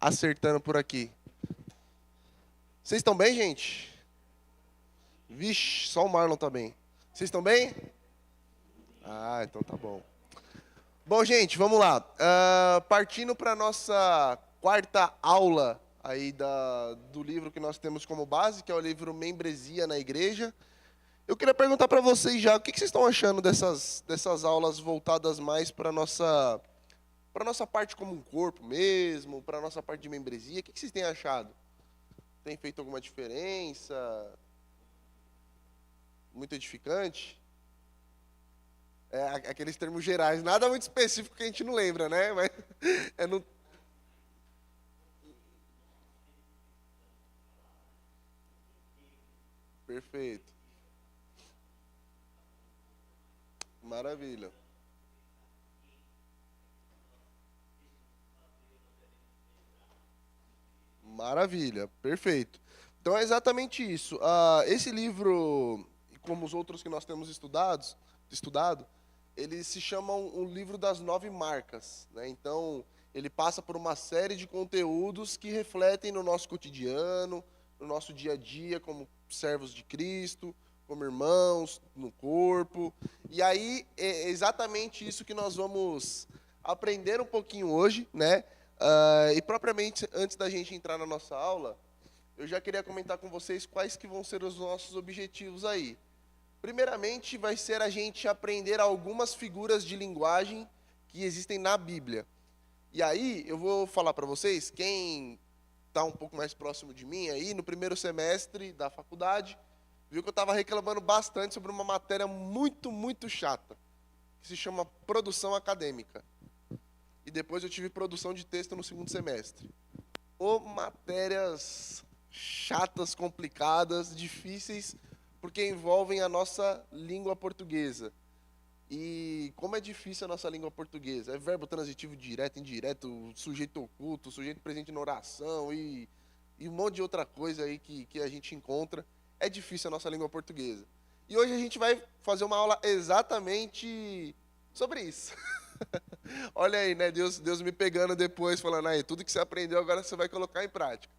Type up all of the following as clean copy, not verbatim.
acertando por aqui. Vocês estão bem, gente? Vixe, só o Marlon tá bem. Vocês estão bem? Ah, então tá bom. Bom, gente, vamos lá. Partindo para nossa quarta aula aí do livro que nós temos como base, que é o livro Membresia na Igreja. Eu queria perguntar para vocês já, o que vocês estão achando dessas aulas voltadas mais para nossa parte como um corpo mesmo, para nossa parte de membresia? O que vocês têm achado? Tem feito alguma diferença? Muito edificante? Aqueles termos gerais, nada muito específico que a gente não lembra, né? Mas é no... Perfeito. Maravilha. Maravilha, perfeito. Então é exatamente isso. Esse livro, como os outros que nós temos estudado, eles se chamam o livro das 9 marcas, né? Então, ele passa por uma série de conteúdos que refletem no nosso cotidiano, no nosso dia a dia, como servos de Cristo, como irmãos, no corpo. E aí, é exatamente isso que nós vamos aprender um pouquinho hoje, né? E propriamente, antes da gente entrar na nossa aula, eu já queria comentar com vocês quais que vão ser os nossos objetivos aí. Primeiramente, vai ser a gente aprender algumas figuras de linguagem que existem na Bíblia. E aí, eu vou falar para vocês, quem está um pouco mais próximo de mim aí, no primeiro semestre da faculdade, viu que eu estava reclamando bastante sobre uma matéria muito, muito chata, que se chama produção acadêmica. E depois eu tive produção de texto no segundo semestre. Ou matérias chatas, complicadas, difíceis, porque envolvem a nossa língua portuguesa. E como é difícil a nossa língua portuguesa? É verbo transitivo direto, indireto, sujeito oculto, sujeito presente na oração e um monte de outra coisa aí que a gente encontra. É difícil a nossa língua portuguesa. E hoje a gente vai fazer uma aula exatamente sobre isso. Olha aí, né? Deus me pegando depois, falando aí, tudo que você aprendeu agora você vai colocar em prática.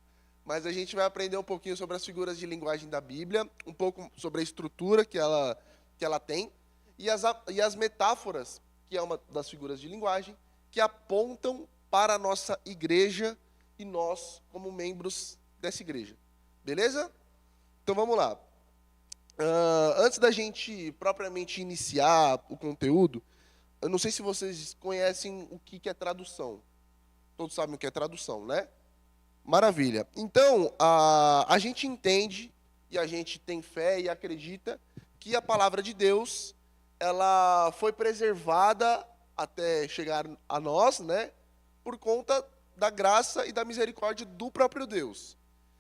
Mas a gente vai aprender um pouquinho sobre as figuras de linguagem da Bíblia, um pouco sobre a estrutura que ela tem, e as metáforas, que é uma das figuras de linguagem, que apontam para a nossa igreja e nós como membros dessa igreja. Beleza? Então vamos lá. Antes da gente propriamente iniciar o conteúdo, eu não sei se vocês conhecem o que é tradução. Todos sabem o que é tradução, né? Maravilha. Então, a gente entende e a gente tem fé e acredita que a palavra de Deus, ela foi preservada até chegar a nós, né? Por conta da graça e da misericórdia do próprio Deus.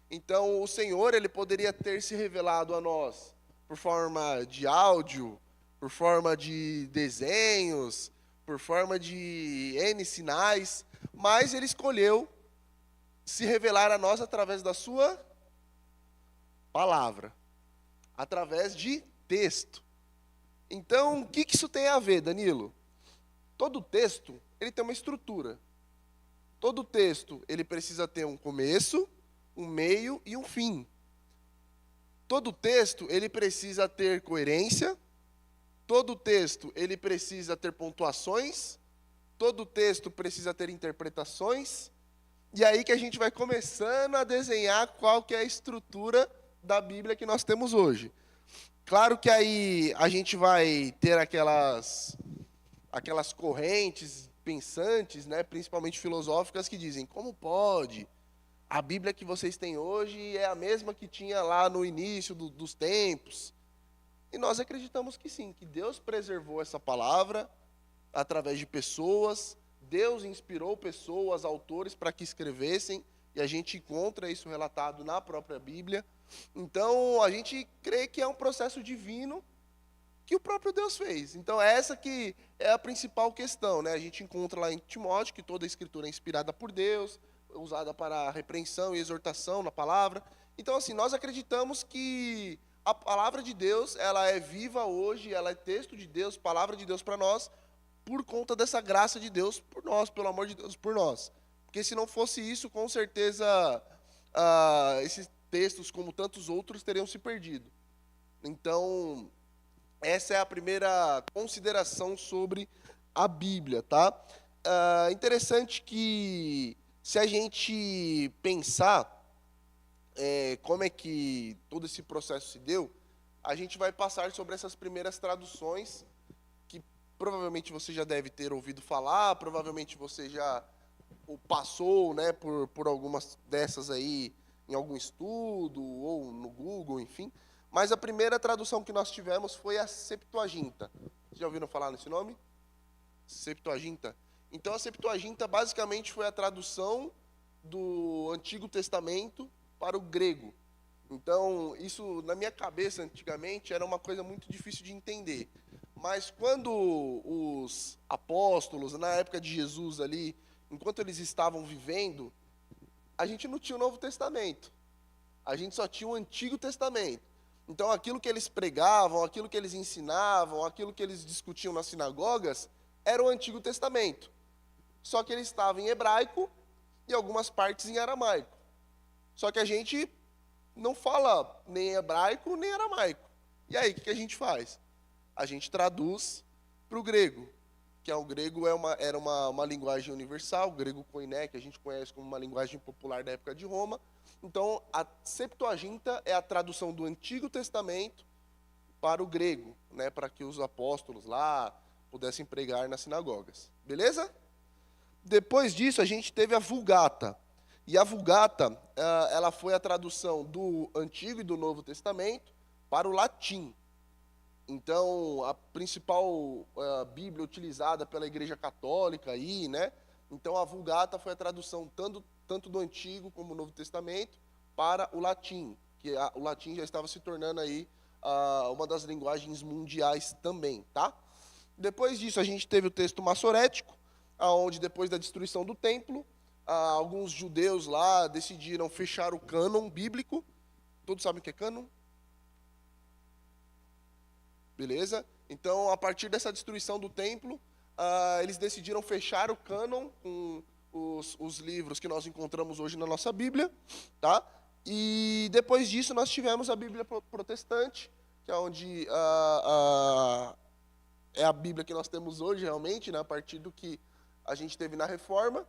Então, o Senhor, ele poderia ter se revelado a nós por forma de áudio, por forma de desenhos, por forma de N sinais, mas ele escolheu se revelar a nós através da sua palavra, através de texto. Então, o que isso tem a ver, Danilo? Todo texto, ele tem uma estrutura. Todo texto, ele precisa ter um começo, um meio e um fim. Todo texto, ele precisa ter coerência. Todo texto, ele precisa ter pontuações. Todo texto precisa ter interpretações. E aí que a gente vai começando a desenhar qual que é a estrutura da Bíblia que nós temos hoje. Claro que aí a gente vai ter aquelas correntes pensantes, né, principalmente filosóficas, que dizem, como pode? A Bíblia que vocês têm hoje é a mesma que tinha lá no início dos tempos. E nós acreditamos que sim, que Deus preservou essa palavra através de pessoas. Deus inspirou pessoas, autores, para que escrevessem, e a gente encontra isso relatado na própria Bíblia. Então, a gente crê que é um processo divino que o próprio Deus fez. Então, essa que é a principal questão, né? A gente encontra lá em Timóteo que toda a escritura é inspirada por Deus, usada para repreensão e exortação na palavra. Então, assim, nós acreditamos que a palavra de Deus, ela é viva hoje, ela é texto de Deus, palavra de Deus para nós, por conta dessa graça de Deus por nós, pelo amor de Deus por nós. Porque se não fosse isso, com certeza, esses textos, como tantos outros, teriam se perdido. Então, essa é a primeira consideração sobre a Bíblia, tá? Interessante que, se a gente pensar como é que todo esse processo se deu, a gente vai passar sobre essas primeiras traduções, que provavelmente você já deve ter ouvido falar, provavelmente você já passou, né, por algumas dessas aí em algum estudo ou no Google, enfim. Mas a primeira tradução que nós tivemos foi a Septuaginta. Vocês já ouviram falar nesse nome? Septuaginta. Então, a Septuaginta basicamente foi a tradução do Antigo Testamento para o grego. Então, isso na minha cabeça antigamente era uma coisa muito difícil de entender. Mas quando os apóstolos, na época de Jesus ali, enquanto eles estavam vivendo, a gente não tinha o Novo Testamento. A gente só tinha o Antigo Testamento. Então, aquilo que eles pregavam, aquilo que eles ensinavam, aquilo que eles discutiam nas sinagogas, era o Antigo Testamento. Só que ele estava em hebraico e algumas partes em aramaico. Só que a gente não fala nem hebraico nem aramaico. E aí, o que a gente faz? A gente traduz para o grego, que o grego era uma linguagem universal, o grego koiné, que a gente conhece como uma linguagem popular da época de Roma. Então, a Septuaginta é a tradução do Antigo Testamento para o grego, né, para que os apóstolos lá pudessem pregar nas sinagogas. Beleza? Depois disso, a gente teve a Vulgata. E a Vulgata, ela foi a tradução do Antigo e do Novo Testamento para o latim. Então, a principal Bíblia utilizada pela Igreja Católica aí, né? Então, a Vulgata foi a tradução tanto do Antigo como do Novo Testamento para o latim, que o latim já estava se tornando aí uma das linguagens mundiais também, tá? Depois disso, a gente teve o texto massorético, onde depois da destruição do templo, alguns judeus lá decidiram fechar o cânon bíblico. Todos sabem o que é cânon? Beleza? Então, a partir dessa destruição do templo, eles decidiram fechar o cânon com os livros que nós encontramos hoje na nossa Bíblia, tá? E depois disso nós tivemos a Bíblia protestante, que é onde é a Bíblia que nós temos hoje realmente, né, a partir do que a gente teve na Reforma,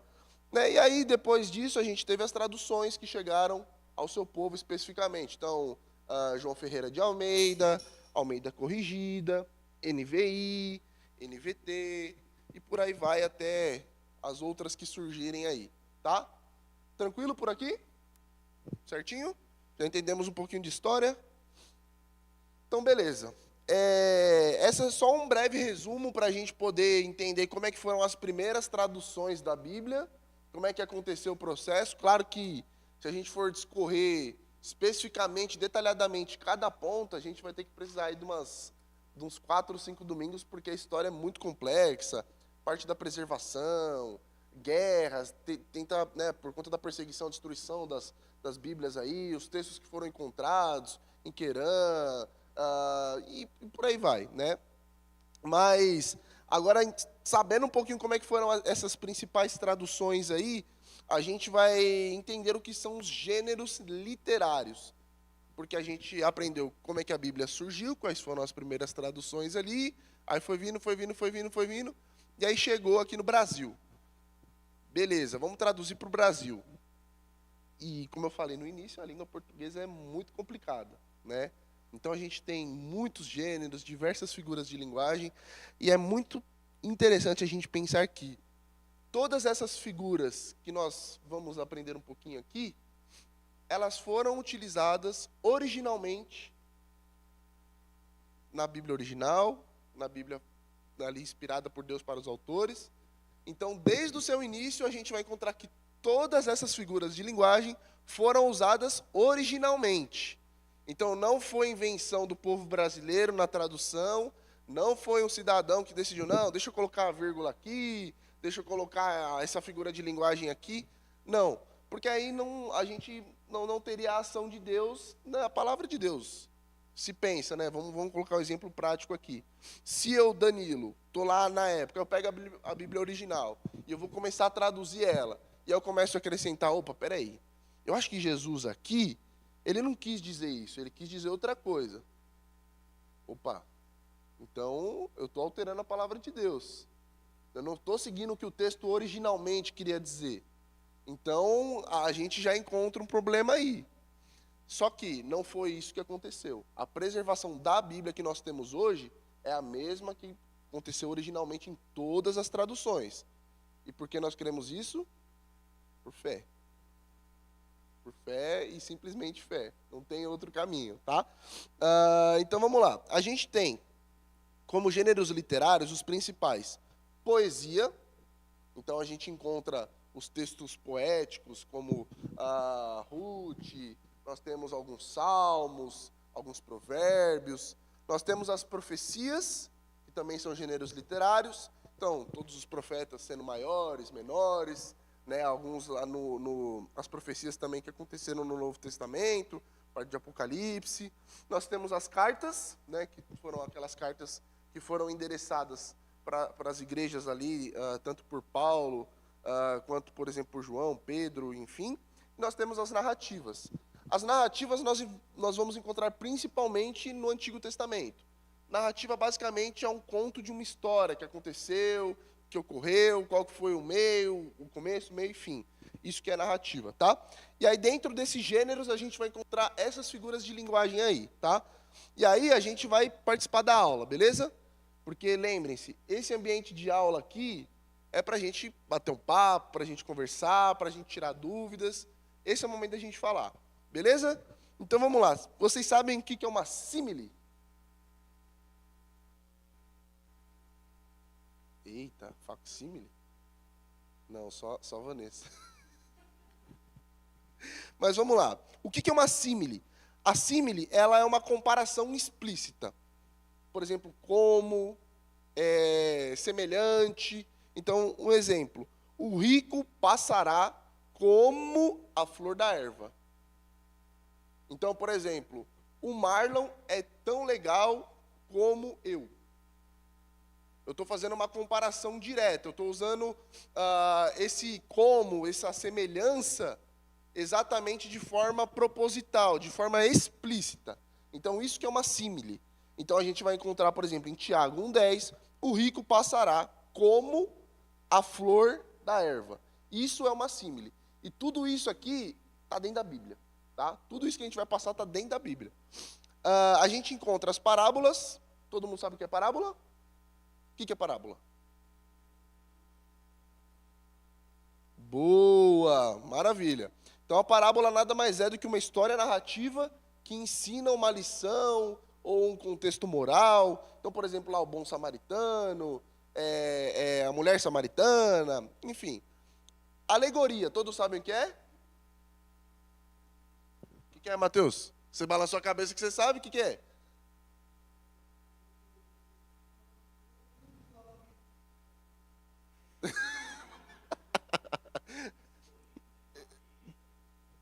né? E aí depois disso a gente teve as traduções que chegaram ao seu povo especificamente. Então, João Ferreira de Almeida, Almeida Corrigida, NVI, NVT, e por aí vai até as outras que surgirem aí, tá? Tranquilo por aqui? Certinho? Já entendemos um pouquinho de história? Então, beleza. Essa é só um breve resumo para a gente poder entender como é que foram as primeiras traduções da Bíblia, como é que aconteceu o processo. Claro que, se a gente for discorrer especificamente, detalhadamente, cada ponto, a gente vai ter que precisar aí de uns 4 ou 5 domingos, porque a história é muito complexa, parte da preservação, guerras, né, por conta da perseguição, destruição das Bíblias aí, os textos que foram encontrados em Querã, e por aí vai, né? Mas, agora, sabendo um pouquinho como é que foram essas principais traduções aí, a gente vai entender o que são os gêneros literários. Porque a gente aprendeu como é que a Bíblia surgiu, quais foram as primeiras traduções ali, aí foi vindo, e aí chegou aqui no Brasil. Beleza, vamos traduzir para o Brasil. E, como eu falei no início, a língua portuguesa é muito complicada, né? Então, a gente tem muitos gêneros, diversas figuras de linguagem, e é muito interessante a gente pensar que todas essas figuras que nós vamos aprender um pouquinho aqui, elas foram utilizadas originalmente na Bíblia original, na Bíblia ali inspirada por Deus para os autores. Então, desde o seu início, a gente vai encontrar que todas essas figuras de linguagem foram usadas originalmente. Então, não foi invenção do povo brasileiro na tradução, não foi um cidadão que decidiu, não, deixa eu colocar a vírgula aqui, deixa eu colocar essa figura de linguagem aqui. Não, porque aí a gente não teria a ação de Deus na palavra de Deus. Se pensa, né? Vamos colocar um exemplo prático aqui. Se eu, Danilo, estou lá na época, eu pego a Bíblia original e eu vou começar a traduzir ela. e eu começo a acrescentar, opa, peraí, eu acho que Jesus aqui, ele não quis dizer isso, ele quis dizer outra coisa. Opa, então eu estou alterando a palavra de Deus. Eu não estou seguindo o que o texto originalmente queria dizer. Então, a gente já encontra um problema aí. Só que não foi isso que aconteceu. A preservação da Bíblia que nós temos hoje é a mesma que aconteceu originalmente em todas as traduções. E por que nós queremos isso? Por fé. Por fé e simplesmente fé. Não tem outro caminho, tá? Então vamos lá. A gente tem como gêneros literários os principais. Poesia. Então a gente encontra os textos poéticos, como Ruth, nós temos alguns salmos, alguns provérbios, nós temos as profecias, que também são gêneros literários, então todos os profetas sendo maiores, menores, né, alguns lá as profecias também que aconteceram no Novo Testamento, parte de Apocalipse. Nós temos as cartas, né, que foram aquelas cartas que foram endereçadas para as igrejas ali, tanto por Paulo, quanto, por exemplo, por João, Pedro, enfim. Nós temos as narrativas. As narrativas nós vamos encontrar principalmente no Antigo Testamento. Narrativa, basicamente, é um conto de uma história que aconteceu, que ocorreu, qual que foi o meio, o começo, o meio e fim. Isso que é narrativa, tá? E aí, dentro desses gêneros, a gente vai encontrar essas figuras de linguagem aí, tá? E aí, a gente vai participar da aula, beleza? Porque, lembrem-se, esse ambiente de aula aqui é para a gente bater um papo, para a gente conversar, para a gente tirar dúvidas. Esse é o momento da gente falar, beleza? Então, vamos lá. Vocês sabem o que é uma símile? Eita, facsímile? Não, só Vanessa. Mas vamos lá. O que é uma símile? A símile, ela é uma comparação explícita. Por exemplo, como, semelhante. Então, um exemplo. O rico passará como a flor da erva. Então, por exemplo, o Marlon é tão legal como eu. Eu estou fazendo uma comparação direta. Eu estou usando esse como, essa semelhança, exatamente de forma proposital, de forma explícita. Então, isso que é uma símile. Então, a gente vai encontrar, por exemplo, em Tiago 1,10, o rico passará como a flor da erva. Isso é uma símile. E tudo isso aqui está dentro da Bíblia. Tá? Tudo isso que a gente vai passar está dentro da Bíblia. A gente encontra as parábolas. Todo mundo sabe o que é parábola? O que é parábola? Boa, maravilha. Então a parábola nada mais é do que uma história narrativa que ensina uma lição ou um contexto moral. Então, por exemplo, lá o bom samaritano, a mulher samaritana, enfim. Alegoria, todos sabem o que é? O que é, Matheus? Você balançou a cabeça que você sabe o que é?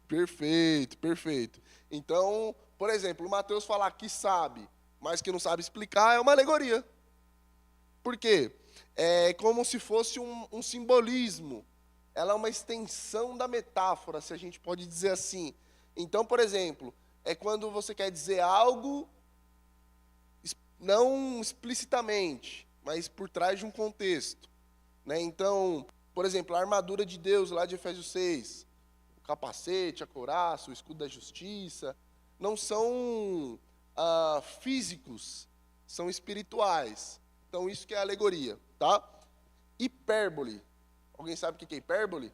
Perfeito, perfeito. Então, por exemplo, o Mateus falar que sabe, mas que não sabe explicar, é uma alegoria. Por quê? É como se fosse um simbolismo. Ela é uma extensão da metáfora, se a gente pode dizer assim. Então, por exemplo, é quando você quer dizer algo, não explicitamente, mas por trás de um contexto. Né? Então, por exemplo, a armadura de Deus, lá de Efésios 6, o capacete, a couraça, o escudo da justiça, não são físicos, são espirituais. Então, isso que é alegoria, tá? Hipérbole. Alguém sabe o que é hipérbole?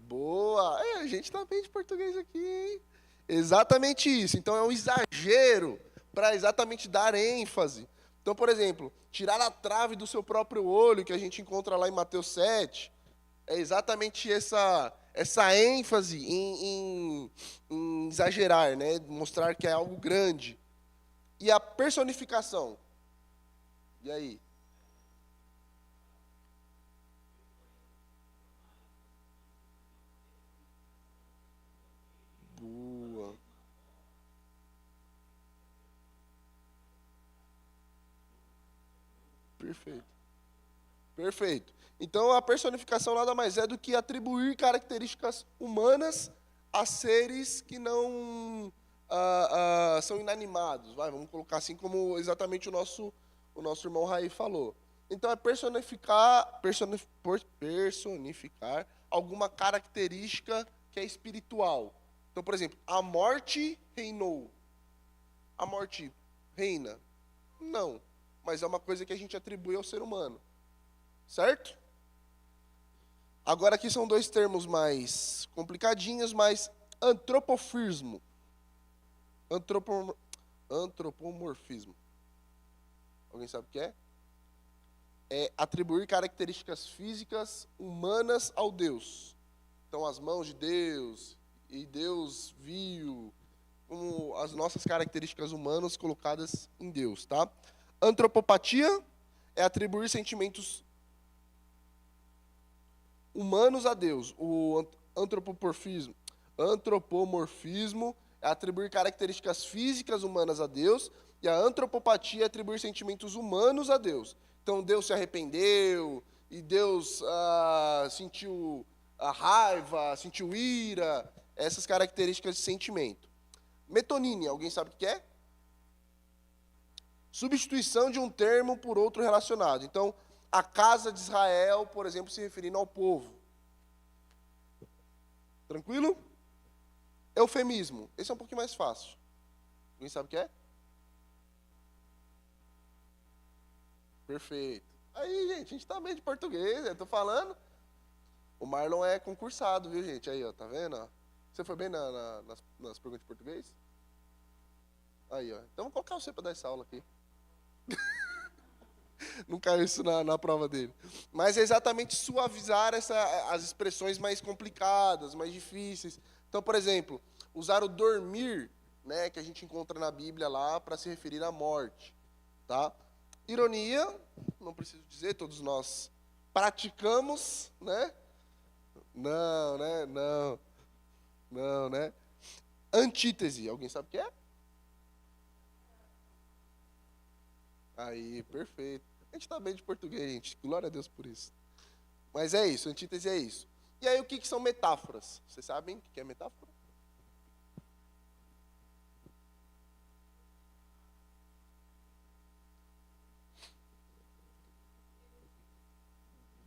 Boa! A gente tá bem de português aqui, hein? Exatamente isso. Então, é um exagero para exatamente dar ênfase. Então, por exemplo, tirar a trave do seu próprio olho, que a gente encontra lá em Mateus 7, é exatamente essa ênfase em exagerar, né? Mostrar que é algo grande. E a personificação? E aí? Boa. Perfeito. Perfeito. Então, a personificação nada mais é do que atribuir características humanas a seres que não são inanimados. Vamos colocar assim como exatamente o nosso irmão Raí falou. Então, é personificar alguma característica que é espiritual. Então, por exemplo, a morte reinou. A morte reina? Não. Mas é uma coisa que a gente atribui ao ser humano. Certo? Agora aqui são dois termos mais complicadinhos, mas antropomorfismo. Antropomorfismo. Alguém sabe o que é? É atribuir características físicas humanas ao Deus. Então, as mãos de Deus, e Deus viu, como as nossas características humanas colocadas em Deus, tá? Antropopatia é atribuir sentimentos humanos a Deus. O antropomorfismo é atribuir características físicas humanas a Deus, e a antropopatia é atribuir sentimentos humanos a Deus. Então, Deus se arrependeu, e Deus sentiu a raiva, sentiu ira, essas características de sentimento. Metonímia, alguém sabe o que é? Substituição de um termo por outro relacionado. Então, a casa de Israel, por exemplo, se referindo ao povo. Tranquilo? Eufemismo. Esse é um pouquinho mais fácil. Alguém sabe o que é? Perfeito. Aí, gente, a gente tá bem de português, eu tô falando. O Marlon é concursado, viu, gente? Aí, ó, tá vendo? Ó? Você foi bem nas perguntas de português? Aí, ó. Então, vou colocar você para dar essa aula aqui. Não caiu isso na prova dele. Mas é exatamente suavizar as expressões mais complicadas, mais difíceis. Então, por exemplo, usar o dormir, né, que a gente encontra na Bíblia lá, para se referir à morte. Tá? Ironia, não preciso dizer, todos nós praticamos, né? Não, né? Não, né? Antítese, alguém sabe o que é? Aí, perfeito. A gente está bem de português, gente. Glória a Deus por isso. Mas é isso, antítese é isso. E aí, o que são metáforas? Vocês sabem o que é metáfora?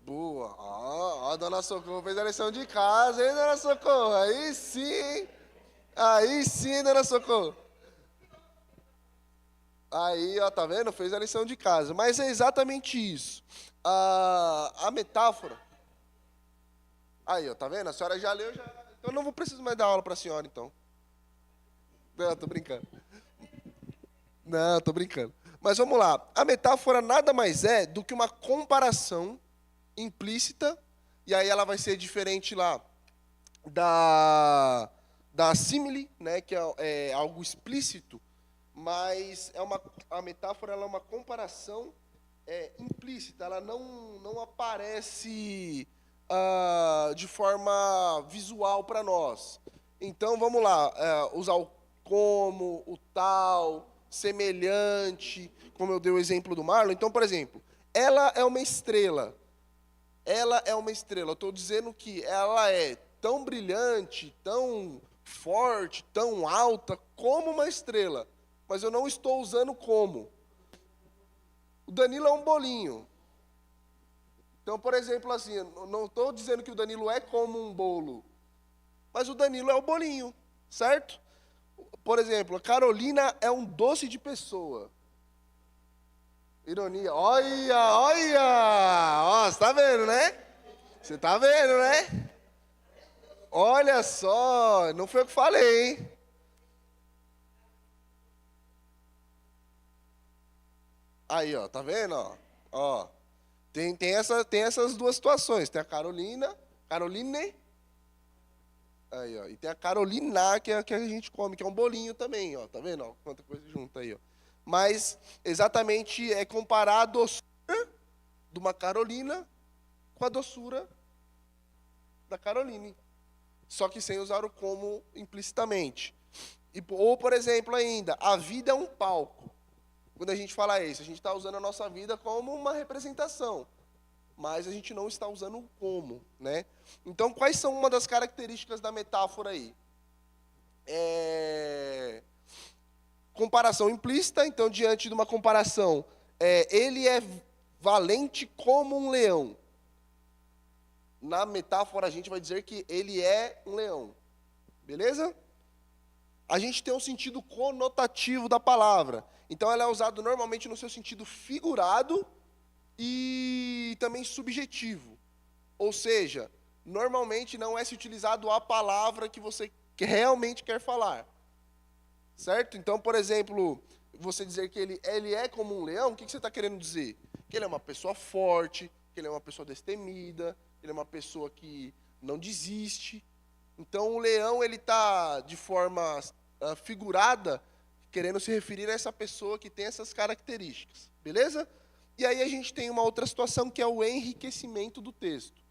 Boa. Ó, a dona Socorro fez a lição de casa, hein, dona Socorro? Aí sim. Aí sim, dona Socorro. Aí, ó, tá vendo? Fez a lição de casa. Mas é exatamente isso. A metáfora. Aí, ó, tá vendo? A senhora já leu, já. Então eu não vou precisar mais dar aula para a senhora, então. Não, tô brincando. Não, tô brincando. Mas vamos lá. A metáfora nada mais é do que uma comparação implícita, e aí ela vai ser diferente lá da símile, né, que é algo explícito, mas a metáfora ela é uma comparação implícita, ela não aparece de forma visual para nós. Então, vamos lá, usar o como, o tal, semelhante, como eu dei o exemplo do Marlon. Então, por exemplo, ela é uma estrela. Ela é uma estrela. Eu estou dizendo que ela é tão brilhante, tão forte, tão alta, como uma estrela. Mas eu não estou usando como. O Danilo é um bolinho. Então, por exemplo, assim, eu não estou dizendo que o Danilo é como um bolo. Mas o Danilo é o bolinho, certo? Por exemplo, a Carolina é um doce de pessoa. Ironia. Olha! Ó, você tá vendo, né? Você tá vendo, né? Olha só, não foi eu que falei, hein? Aí, ó, tá vendo, ó? Tem essas duas situações. Tem a Caroline. Aí, ó. E tem a Carolina, que é a que a gente come, que é um bolinho também, ó. Tá vendo, ó? Quanta coisa junta aí, ó. Mas, exatamente, é comparar a doçura de uma Carolina com a doçura da Caroline. Só que sem usar o como implicitamente. Ou, por exemplo, ainda, a vida é um palco. Quando a gente fala isso, a gente está usando a nossa vida como uma representação. mas a gente não está usando o como, né? Então, quais são uma das características da metáfora aí? Comparação implícita, então, diante de uma comparação, ele é valente como um leão. Na metáfora, a gente vai dizer que ele é um leão. Beleza? A gente tem um sentido conotativo da palavra. Então, ela é usada normalmente no seu sentido figurado e também subjetivo. Ou seja, normalmente não é se utilizado a palavra que você realmente quer falar. Certo? Então, por exemplo, você dizer que ele é como um leão, o que você está querendo dizer? Que ele é uma pessoa forte, que ele é uma pessoa destemida, que ele é uma pessoa que não desiste. Então, o leão, ele está, de forma figurada, querendo se referir a essa pessoa que tem essas características. Beleza? E aí a gente tem uma outra situação, que é o enriquecimento do texto.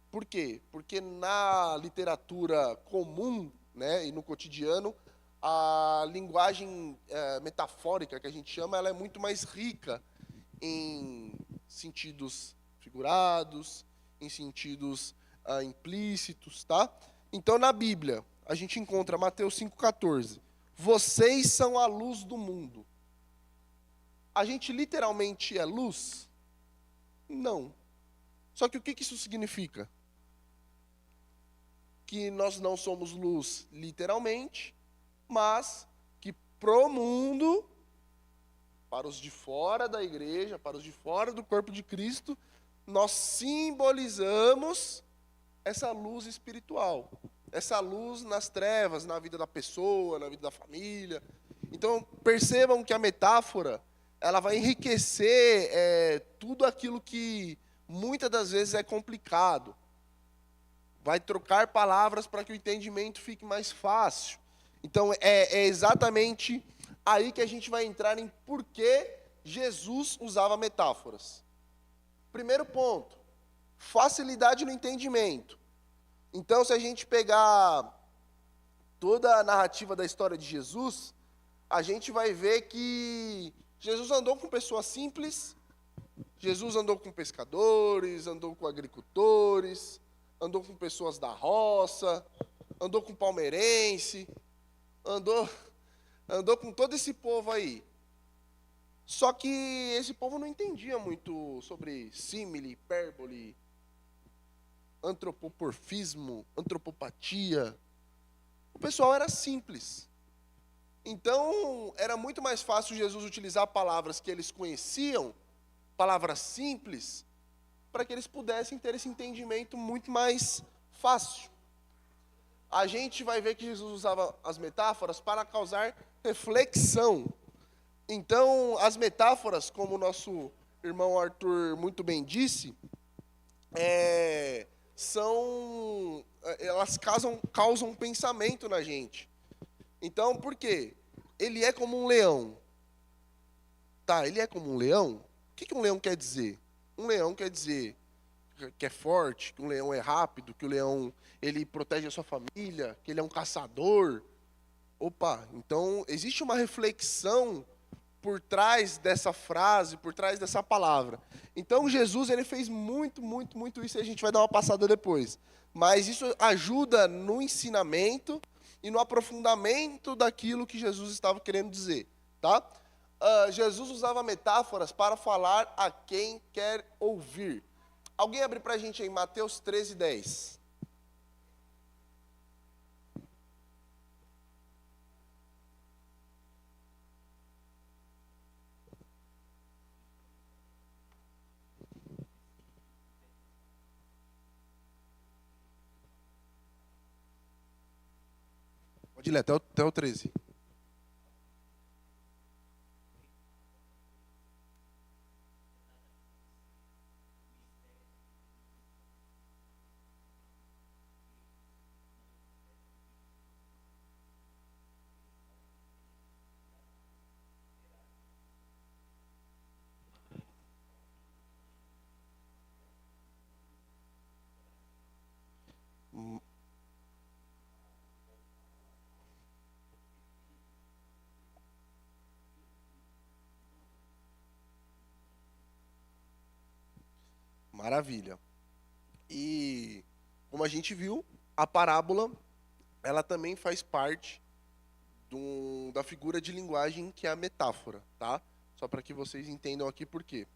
Por quê? Porque na literatura comum, né, e no cotidiano, a linguagem metafórica, que a gente chama, ela é muito mais rica em sentidos figurados, em sentidos implícitos, tá? Então, na Bíblia, a gente encontra Mateus 5,14. Vocês são a luz do mundo. A gente literalmente é luz? Não. Só que o que isso significa? Que nós não somos luz literalmente, mas que pro mundo, para os de fora da igreja, para os de fora do corpo de Cristo, nós simbolizamos essa luz espiritual, essa luz nas trevas, na vida da pessoa, na vida da família. Então, percebam que a metáfora, ela vai enriquecer tudo aquilo que muitas das vezes é complicado. Vai trocar palavras para que o entendimento fique mais fácil. Então, é exatamente aí que a gente vai entrar em por que Jesus usava metáforas. Primeiro ponto, facilidade no entendimento. Então, se a gente pegar toda a narrativa da história de Jesus, a gente vai ver que Jesus andou com pessoas simples, Jesus andou com pescadores, andou com agricultores, andou com pessoas da roça, andou com palmeirense, andou com todo esse povo aí. Só que esse povo não entendia muito sobre símile, hipérbole, antropomorfismo, antropopatia. O pessoal era simples. Então, era muito mais fácil Jesus utilizar palavras que eles conheciam, palavras simples, para que eles pudessem ter esse entendimento muito mais fácil. A gente vai ver que Jesus usava as metáforas para causar reflexão. Então, as metáforas, como o nosso irmão Arthur muito bem disse, elas causam um pensamento na gente. Então, por quê? Ele é como um leão. Tá, ele é como um leão? O que um leão quer dizer? Um leão quer dizer que é forte, que um leão é rápido, que o leão ele protege a sua família, que ele é um caçador. Opa, então existe uma reflexão por trás dessa frase, por trás dessa palavra. Então Jesus ele fez muito isso e a gente vai dar uma passada depois. Mas isso ajuda no ensinamento e no aprofundamento daquilo que Jesus estava querendo dizer, tá? Jesus usava metáforas para falar a quem quer ouvir. Alguém abre para a gente aí Mateus 13:10. Pode ler até o 13. Maravilha. E como a gente viu, a parábola, ela também faz parte da figura de linguagem que é a metáfora, tá? Só para que vocês entendam aqui por quê.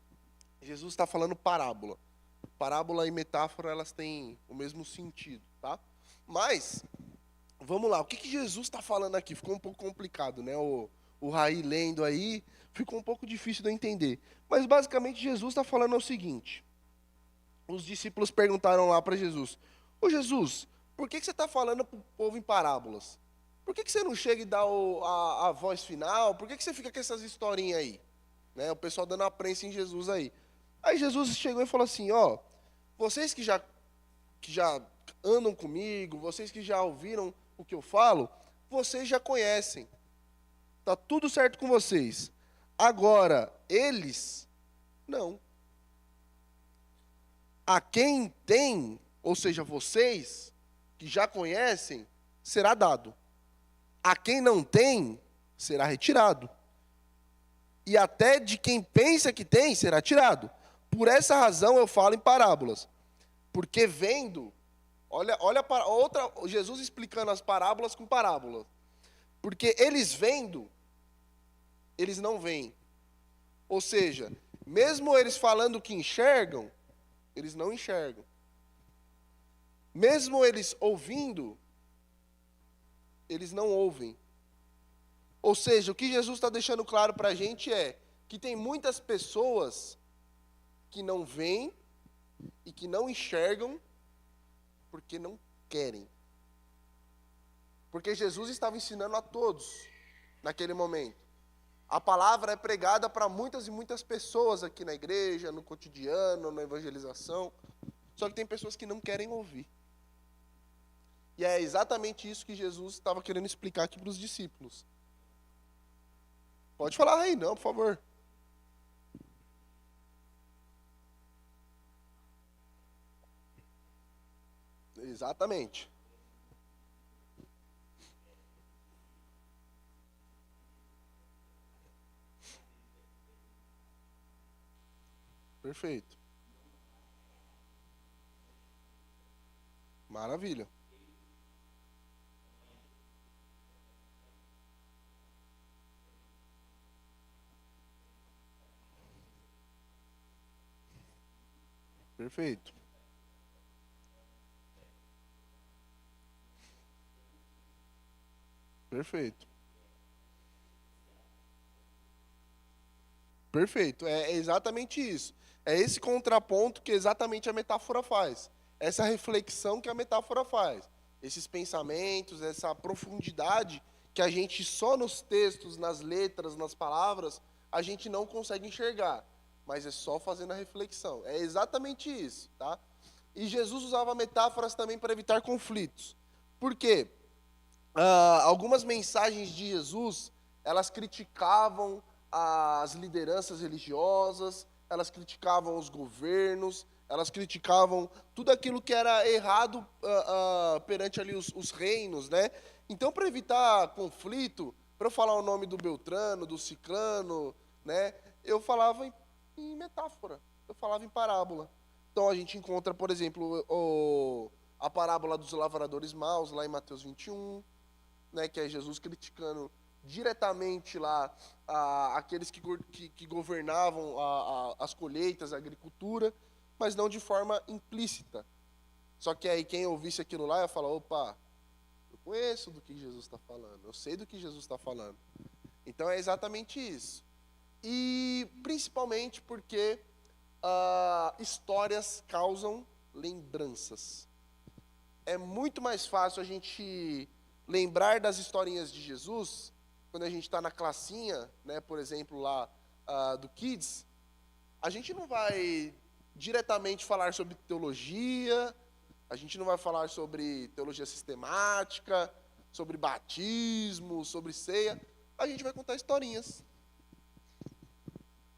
Jesus está falando parábola. Parábola e metáfora, elas têm o mesmo sentido, tá? Mas, vamos lá, o que Jesus está falando aqui? Ficou um pouco complicado, né? O Raí lendo aí, ficou um pouco difícil de eu entender. Mas, basicamente, Jesus está falando o seguinte. Os discípulos perguntaram lá para Jesus, ô Jesus, por que você está falando para o povo em parábolas? Por que você não chega e dá a voz final? Por que você fica com essas historinhas aí? Né? O pessoal dando a prensa em Jesus aí. Aí Jesus chegou e falou assim, ó, vocês que já andam comigo, vocês que já ouviram o que eu falo, vocês já conhecem. Tá tudo certo com vocês. Agora, eles, não. A quem tem, ou seja, vocês, que já conhecem, será dado. A quem não tem, será retirado. E até de quem pensa que tem, será tirado. Por essa razão eu falo em parábolas. Porque vendo, olha para outra, Jesus explicando as parábolas com parábolas. Porque eles vendo, eles não veem. Ou seja, mesmo eles falando que enxergam, eles não enxergam. Mesmo eles ouvindo, eles não ouvem. Ou seja, o que Jesus está deixando claro para a gente é que tem muitas pessoas que não veem e que não enxergam porque não querem. Porque Jesus estava ensinando a todos naquele momento. A palavra é pregada para muitas e muitas pessoas aqui na igreja, no cotidiano, na evangelização. Só que tem pessoas que não querem ouvir. E é exatamente isso que Jesus estava querendo explicar aqui para os discípulos. Pode falar aí, não, por favor. Exatamente. Perfeito. Maravilha. Perfeito. Perfeito. Perfeito. É exatamente isso. É esse contraponto que exatamente a metáfora faz. Essa reflexão que a metáfora faz. Esses pensamentos, essa profundidade que a gente só nos textos, nas letras, nas palavras, a gente não consegue enxergar. Mas é só fazendo a reflexão. É exatamente isso, tá? E Jesus usava metáforas também para evitar conflitos. Por quê? Algumas mensagens de Jesus, elas criticavam as lideranças religiosas, elas criticavam os governos, elas criticavam tudo aquilo que era errado perante ali os reinos, né? Então, para evitar conflito, para eu falar o nome do Beltrano, do Ciclano, né? Eu falava em metáfora, eu falava em parábola. Então, a gente encontra, por exemplo, a parábola dos lavradores maus, lá em Mateus 21, né, que é Jesus criticando diretamente lá aqueles que governavam as colheitas, a agricultura, mas não de forma implícita. Só que aí quem ouvisse aquilo lá ia falar, opa, eu conheço do que Jesus está falando, eu sei do que Jesus está falando. Então é exatamente isso. E principalmente porque histórias causam lembranças. É muito mais fácil a gente lembrar das historinhas de Jesus quando a gente está na classinha, né, por exemplo, lá do Kids. A gente não vai diretamente falar sobre teologia, a gente não vai falar sobre teologia sistemática, sobre batismo, sobre ceia. A gente vai contar historinhas.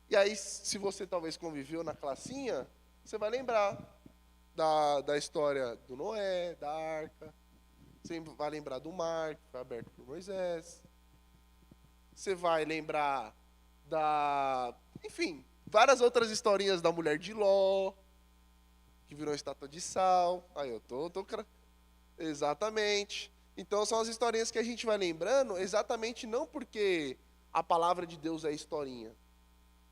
E aí, se você talvez conviveu na classinha, você vai lembrar da história do Noé, da arca. Você vai lembrar do mar, que foi aberto por Moisés. Você vai lembrar enfim, várias outras historinhas da mulher de Ló. que virou estátua de sal. Aí eu exatamente. Então são as historinhas que a gente vai lembrando, exatamente não porque a palavra de Deus é historinha.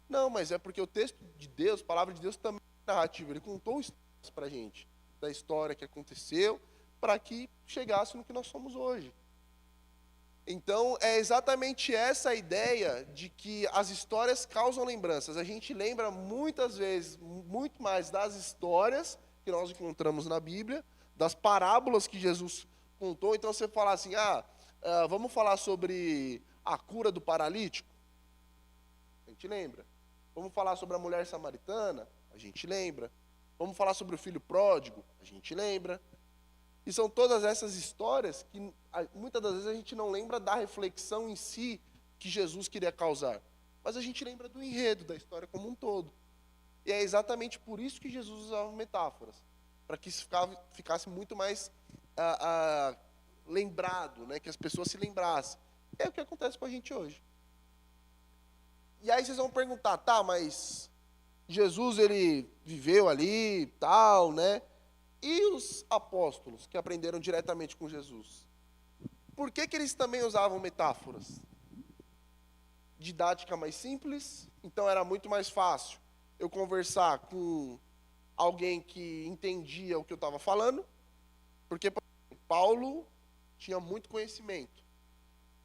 Não, mas é porque o texto de Deus, a palavra de Deus também é narrativa. Ele contou histórias pra gente, da história que aconteceu, para que chegasse no que nós somos hoje. Então, é exatamente essa a ideia de que as histórias causam lembranças. A gente lembra muitas vezes, muito mais das histórias que nós encontramos na Bíblia, das parábolas que Jesus contou. Então, você fala assim, vamos falar sobre a cura do paralítico? A gente lembra. Vamos falar sobre a mulher samaritana? A gente lembra. Vamos falar sobre o filho pródigo? A gente lembra. E são todas essas histórias que muitas das vezes a gente não lembra da reflexão em si que Jesus queria causar. Mas a gente lembra do enredo, da história como um todo. E é exatamente por isso que Jesus usava metáforas. Para que isso ficasse muito mais lembrado, né? Que as pessoas se lembrassem. É o que acontece com a gente hoje. E aí vocês vão perguntar, tá, mas Jesus, ele viveu ali, tal, né? E os apóstolos que aprenderam diretamente com Jesus? Por que eles também usavam metáforas? Didática mais simples, então era muito mais fácil eu conversar com alguém que entendia o que eu estava falando, porque por exemplo, Paulo tinha muito conhecimento.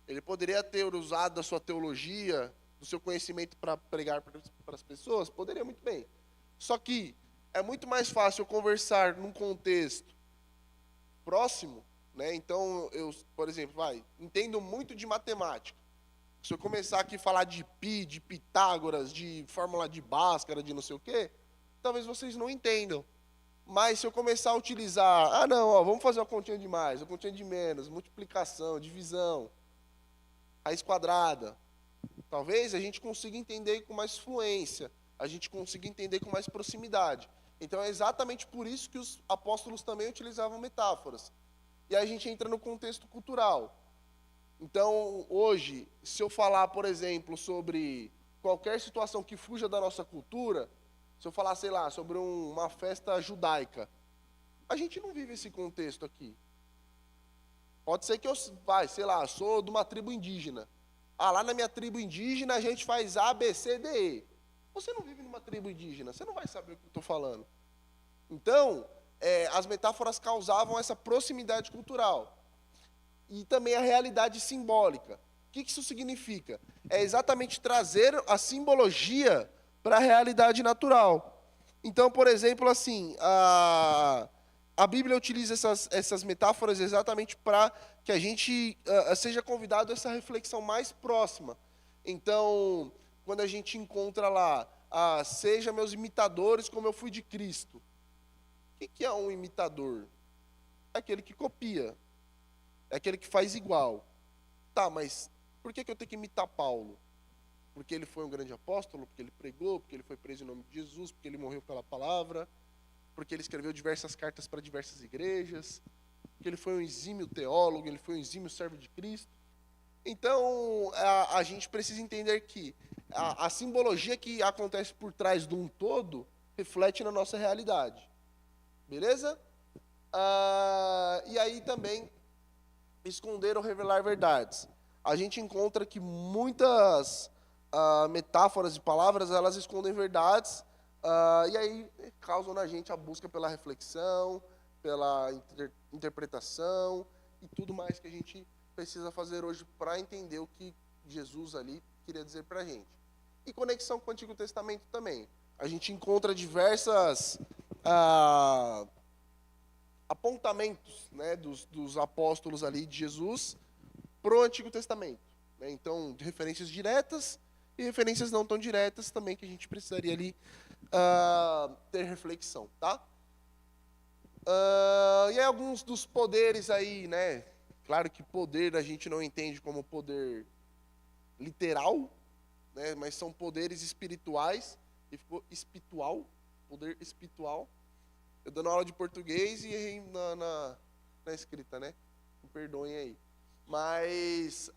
Ele poderia ter usado da sua teologia, do seu conhecimento para pregar para as pessoas? Poderia muito bem. Só que é muito mais fácil eu conversar num contexto próximo, né? Então, eu, por exemplo, entendo muito de matemática. Se eu começar aqui a falar de pi, de Pitágoras, de fórmula de Bhaskara, de não sei o quê, talvez vocês não entendam. Mas se eu começar a utilizar, vamos fazer uma continha de mais, uma continha de menos, multiplicação, divisão, raiz quadrada, talvez a gente consiga entender com mais fluência, a gente consiga entender com mais proximidade. Então é exatamente por isso que os apóstolos também utilizavam metáforas. E aí a gente entra no contexto cultural. Então, hoje, se eu falar, por exemplo, sobre qualquer situação que fuja da nossa cultura, se eu falar, sei lá, sobre uma festa judaica, a gente não vive esse contexto aqui. Pode ser que eu, sou de uma tribo indígena. Lá na minha tribo indígena a gente faz A, B, C, D, E. Você não vive numa tribo indígena, você não vai saber o que eu estou falando. Então, as metáforas causavam essa proximidade cultural. E também a realidade simbólica. O que isso significa? É exatamente trazer a simbologia para a realidade natural. Então, por exemplo, assim, a Bíblia utiliza essas metáforas exatamente para que a gente seja convidado a essa reflexão mais próxima. Então, quando a gente encontra lá, seja meus imitadores como eu fui de Cristo. O que é um imitador? É aquele que copia. É aquele que faz igual. Tá, mas por que eu tenho que imitar Paulo? Porque ele foi um grande apóstolo, porque ele pregou, porque ele foi preso em nome de Jesus, porque ele morreu pela palavra, porque ele escreveu diversas cartas para diversas igrejas, porque ele foi um exímio teólogo, ele foi um exímio servo de Cristo. Então, a gente precisa entender que a simbologia que acontece por trás de um todo reflete na nossa realidade. Beleza? E aí também, esconder ou revelar verdades. A gente encontra que muitas metáforas e palavras, elas escondem verdades, e aí causam na gente a busca pela reflexão, pela interpretação e tudo mais que a gente precisa fazer hoje para entender o que Jesus ali queria dizer para a gente. E conexão com o Antigo Testamento também. A gente encontra diversas apontamentos, né, dos apóstolos ali de Jesus para o Antigo Testamento. Né? Então, referências diretas e referências não tão diretas também que a gente precisaria ali ter reflexão, tá? E aí alguns dos poderes aí, né? Claro que poder a gente não entende como poder literal, né? Mas são poderes espirituais. E ficou espiritual, poder espiritual. Eu dando aula de português e errei na escrita, né? Me perdoem aí. Mas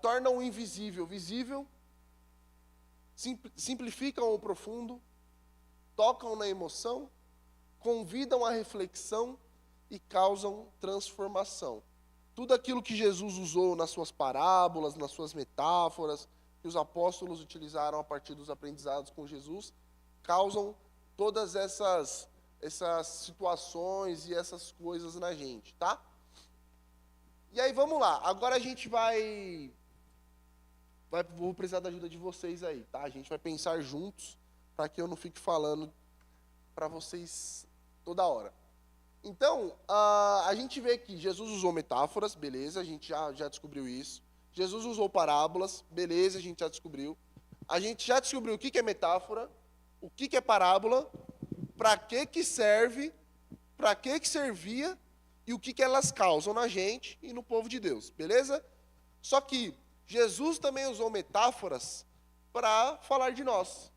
tornam o invisível visível, simplificam o profundo, tocam na emoção, convidam à reflexão e causam transformação. Tudo aquilo que Jesus usou nas suas parábolas, nas suas metáforas, que os apóstolos utilizaram a partir dos aprendizados com Jesus, causam todas essas situações e essas coisas na gente, tá? E aí, vamos lá. Agora a gente vou precisar da ajuda de vocês aí, tá? A gente vai pensar juntos, para que eu não fique falando para vocês toda hora. Então, a gente vê que Jesus usou metáforas, beleza, a gente já descobriu isso. Jesus usou parábolas, beleza, a gente já descobriu. A gente já descobriu o que é metáfora, o que é parábola, para que serve, para que servia e o que elas causam na gente e no povo de Deus, beleza? Só que Jesus também usou metáforas para falar de nós,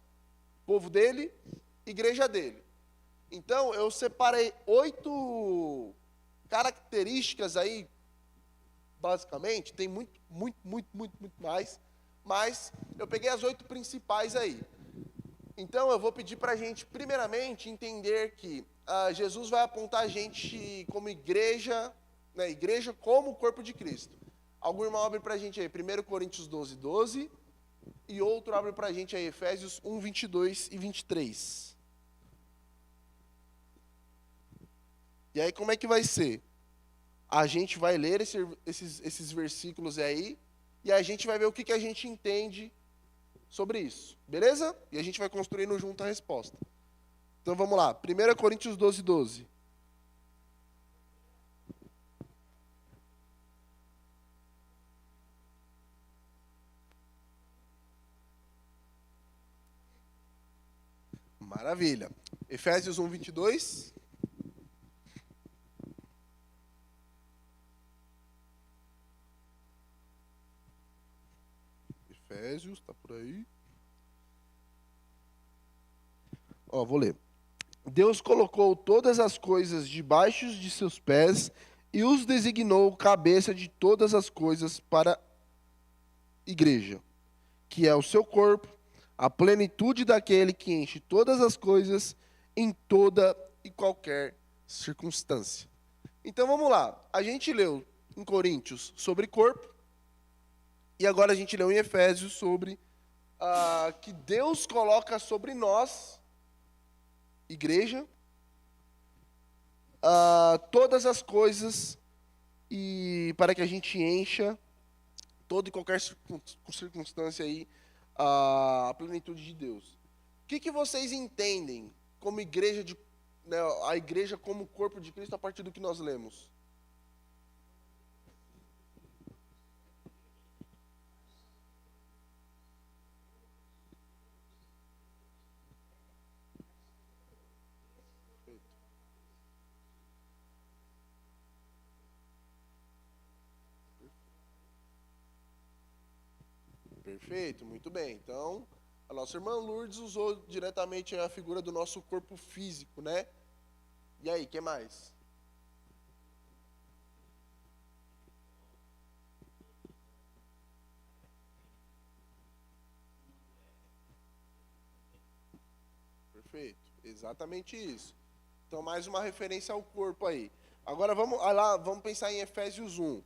povo dele, igreja dele. Então, eu separei 8 características aí, basicamente, tem muito mais, mas eu peguei as 8 principais aí. Então, eu vou pedir para a gente, primeiramente, entender que Jesus vai apontar a gente como igreja, né, igreja como o corpo de Cristo. Algum irmão abre para a gente aí, 1 Coríntios 12, e outro abre para a gente aí, Efésios 1, 22 e 23. E aí, como é que vai ser? A gente vai ler esses versículos aí, e a gente vai ver o que a gente entende sobre isso, beleza? E a gente vai construindo junto a resposta. Então vamos lá, 1 Coríntios 12. Maravilha. Efésios 1, 22. Efésios, está por aí. Ó, vou ler. Deus colocou todas as coisas debaixo de seus pés e os designou cabeça de todas as coisas para a igreja, que é o seu corpo, a plenitude daquele que enche todas as coisas em toda e qualquer circunstância. Então vamos lá. A gente leu em Coríntios sobre corpo, e agora a gente leu em Efésios sobre que Deus coloca sobre nós, igreja, todas as coisas e para que a gente encha toda e qualquer circunstância aí a plenitude de Deus. O que vocês entendem como igreja né, a igreja como corpo de Cristo a partir do que nós lemos? Perfeito, muito bem. Então, a nossa irmã Lourdes usou diretamente a figura do nosso corpo físico, né? E aí, o que mais? Perfeito, exatamente isso. Então, mais uma referência ao corpo aí. Agora, vamos pensar em Efésios 1.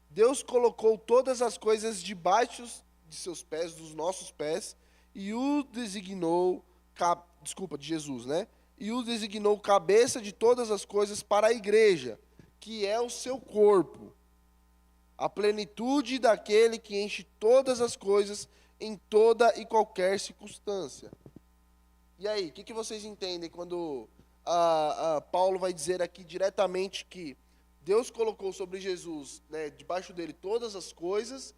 Deus colocou todas as coisas debaixo de seus pés, dos nossos pés, e o designou, de Jesus, né? E o designou cabeça de todas as coisas para a igreja, que é o seu corpo, a plenitude daquele que enche todas as coisas em toda e qualquer circunstância. E aí, o que vocês entendem quando Paulo vai dizer aqui diretamente que Deus colocou sobre Jesus, né, debaixo dele todas as coisas,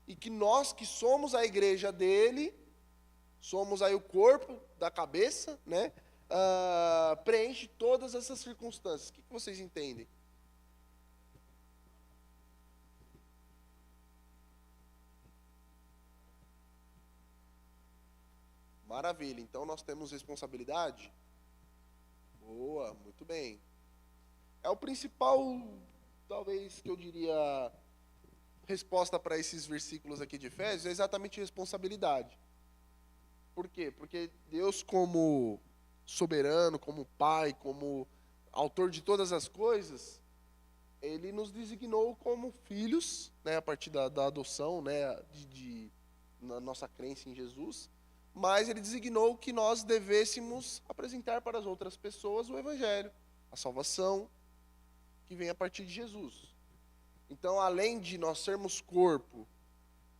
e que nós que somos a igreja dele, somos aí o corpo da cabeça, né, preenche todas essas circunstâncias. O que vocês entendem? Maravilha, então nós temos responsabilidade? Boa, muito bem. É o principal, talvez, que eu diria, resposta para esses versículos aqui de Efésios, é exatamente responsabilidade. Por quê? Porque Deus, como soberano, como Pai, como autor de todas as coisas, ele nos designou como filhos, né, a partir da adoção, né, na nossa crença em Jesus, mas ele designou que nós devêssemos apresentar para as outras pessoas o Evangelho, a salvação que vem a partir de Jesus. Então, além de nós sermos corpo,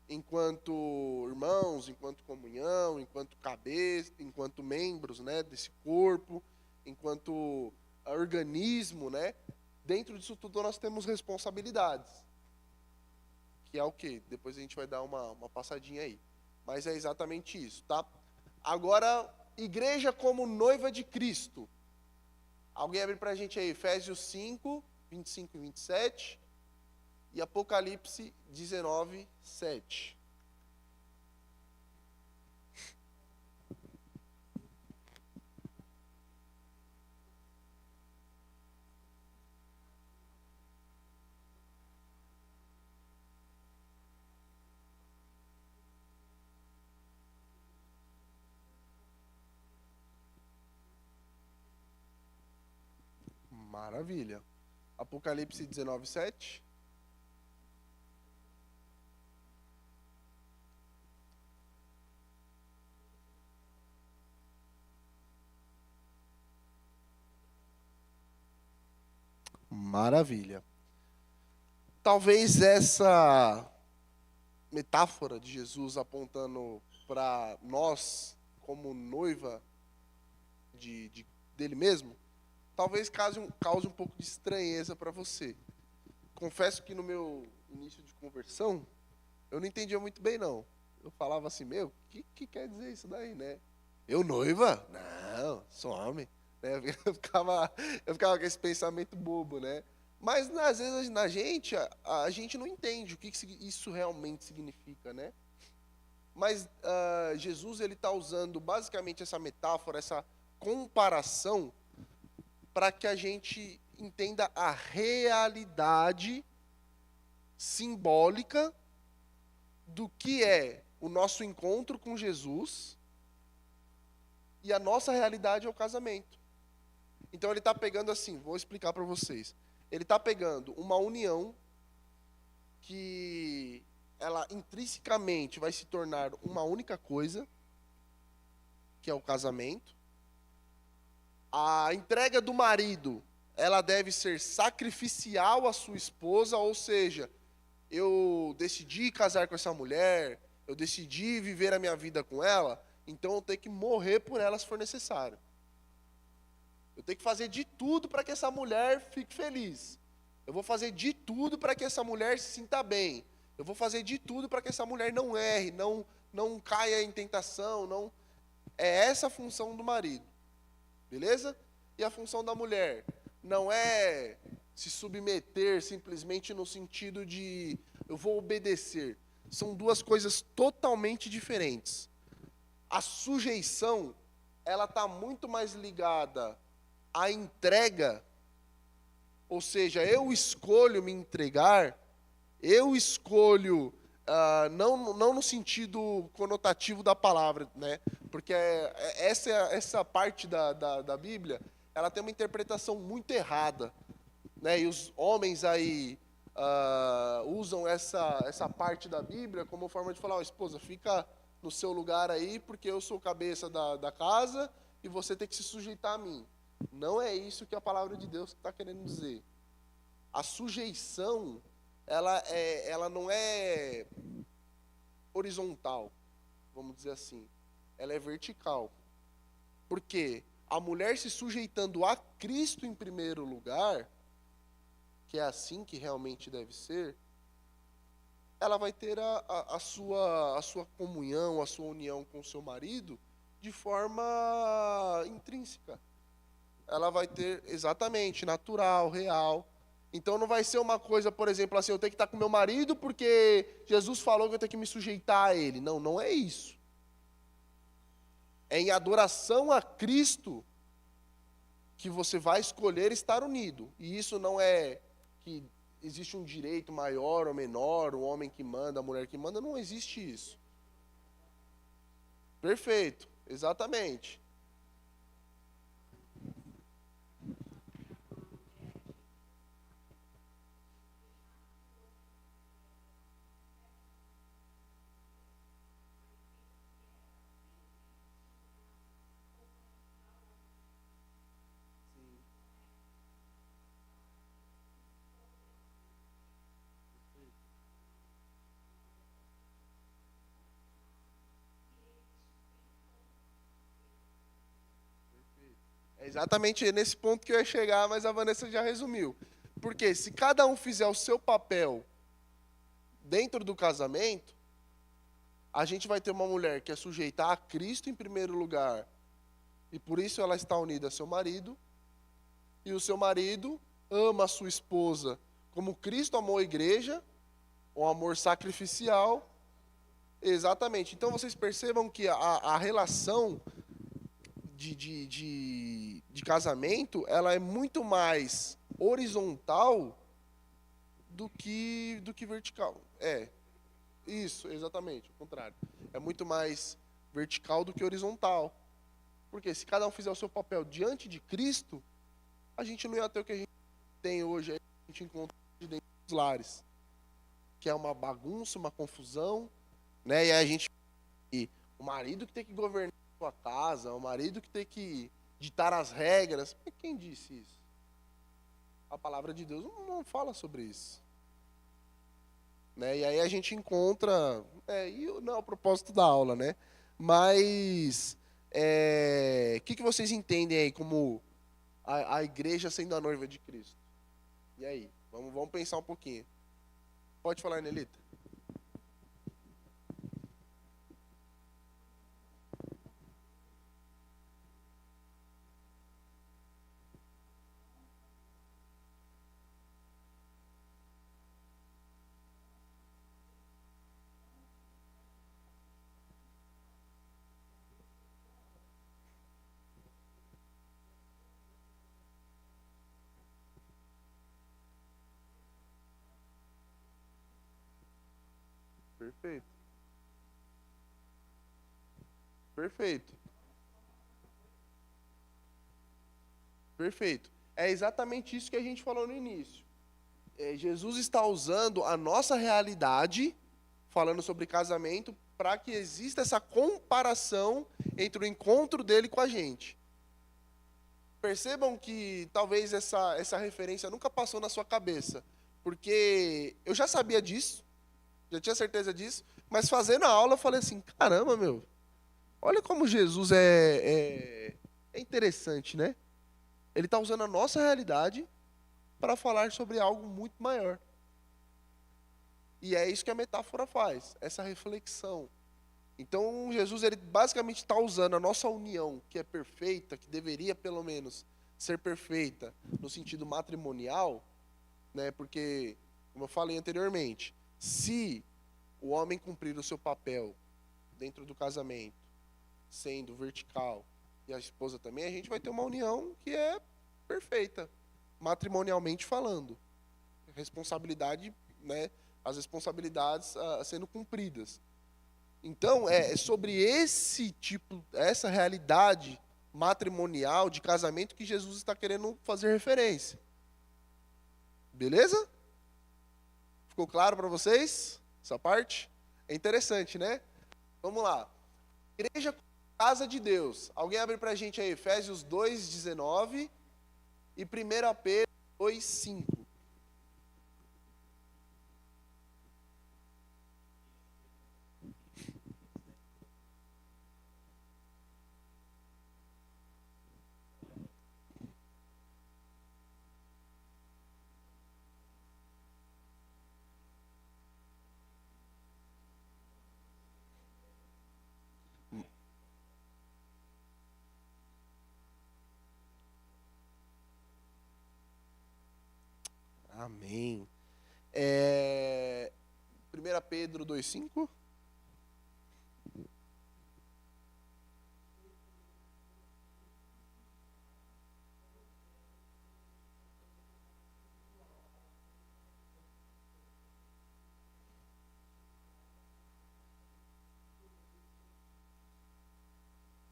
enquanto irmãos, enquanto comunhão, enquanto cabeça, enquanto membros, né, desse corpo, enquanto organismo, né, dentro disso tudo nós temos responsabilidades, que é o quê? Depois a gente vai dar uma passadinha aí. Mas é exatamente isso, tá? Agora, igreja como noiva de Cristo. Alguém abre pra gente aí, Efésios 5, 25 e 27. E Apocalipse 19, 7. Maravilha. Apocalipse 19, 7. Maravilha. Talvez essa metáfora de Jesus apontando para nós como noiva dele mesmo, talvez cause um pouco de estranheza para você. Confesso que no meu início de conversão, eu não entendia muito bem, não. Eu falava assim, meu, o que quer dizer isso daí, né? Eu noiva? Não, sou homem. Né? Eu ficava com esse pensamento bobo, né? Mas às vezes na gente, a gente não entende o que isso realmente significa, né? Mas Jesus ele está usando basicamente essa metáfora, essa comparação, para que a gente entenda a realidade simbólica do que é o nosso encontro com Jesus e a nossa realidade é o casamento. Então ele está pegando assim, vou explicar para vocês. Ele está pegando uma união que ela intrinsecamente vai se tornar uma única coisa, que é o casamento. A entrega do marido, ela deve ser sacrificial à sua esposa, ou seja, eu decidi casar com essa mulher, eu decidi viver a minha vida com ela, então eu tenho que morrer por ela se for necessário. Eu tenho que fazer de tudo para que essa mulher fique feliz. Eu vou fazer de tudo para que essa mulher se sinta bem. Eu vou fazer de tudo para que essa mulher não erre, não caia em tentação. Não. É essa a função do marido. Beleza? E a função da mulher não é se submeter simplesmente no sentido de eu vou obedecer. São duas coisas totalmente diferentes. A sujeição, ela está muito mais ligada à entrega, ou seja, eu escolho me entregar, eu escolho, não no sentido conotativo da palavra, né? Porque essa parte da Bíblia, ela tem uma interpretação muito errada, né? E os homens aí usam essa parte da Bíblia como forma de falar, ó, esposa, fica no seu lugar aí, porque eu sou cabeça da casa e você tem que se sujeitar a mim. Não é isso que a palavra de Deus está querendo dizer. A sujeição, ela não é horizontal, vamos dizer assim. Ela é vertical. Por quê? A mulher se sujeitando a Cristo em primeiro lugar, que é assim que realmente deve ser, ela vai ter a sua comunhão, a sua união com o seu marido de forma intrínseca. Ela vai ter exatamente, natural, real. Então não vai ser uma coisa, por exemplo, assim, eu tenho que estar com meu marido porque Jesus falou que eu tenho que me sujeitar a ele. Não, não é isso. É em adoração a Cristo que você vai escolher estar unido. E isso não é que existe um direito maior ou menor, o homem que manda, a mulher que manda, não existe isso. Perfeito, exatamente. exatamente nesse ponto que eu ia chegar, mas a Vanessa já resumiu. Porque se cada um fizer o seu papel dentro do casamento, a gente vai ter uma mulher que é sujeita a Cristo em primeiro lugar, e por isso ela está unida a seu marido, e o seu marido ama a sua esposa como Cristo amou a igreja, um amor sacrificial. Exatamente. Então vocês percebam que a relação de casamento, ela é muito mais horizontal do que vertical. Isso, exatamente, o contrário. É muito mais vertical do que horizontal. Porque se cada um fizer o seu papel diante de Cristo, a gente não ia ter o que a gente tem hoje, a gente encontra dentro dos lares, que é uma bagunça, uma confusão, né? E a gente, e o marido que tem que governar a sua casa, o marido que tem que ditar as regras. Mas quem disse isso? A palavra de Deus não fala sobre isso. Né? E aí a gente encontra, e não é o propósito da aula, né? Mas o que vocês entendem aí como a igreja sendo a noiva de Cristo? E aí? Vamos pensar um pouquinho. Pode falar, Nelita. Perfeito. Perfeito. Perfeito. É exatamente isso que a gente falou no início. Jesus está usando a nossa realidade, falando sobre casamento, para que exista essa comparação entre o encontro dele com a gente. Percebam que talvez essa referência nunca passou na sua cabeça, porque eu já sabia disso, já tinha certeza disso, mas fazendo a aula eu falei assim, caramba, meu, olha como Jesus é interessante, né? Ele está usando a nossa realidade para falar sobre algo muito maior. E é isso que a metáfora faz, essa reflexão. Então, Jesus, ele basicamente está usando a nossa união, que é perfeita, que deveria, pelo menos, ser perfeita no sentido matrimonial, né? Porque, como eu falei anteriormente, se o homem cumprir o seu papel dentro do casamento, sendo vertical, e a esposa também, a gente vai ter uma união que é perfeita, matrimonialmente falando. Responsabilidade, né? As responsabilidades sendo cumpridas. Então, é sobre esse tipo, essa realidade matrimonial de casamento que Jesus está querendo fazer referência. Beleza? Ficou claro para vocês essa parte? É interessante, né? Vamos lá. Igreja casa de Deus. Alguém abre para a gente aí Efésios 2:19 e 1 Pedro 2:5. Amém. 1 Pedro 2:5.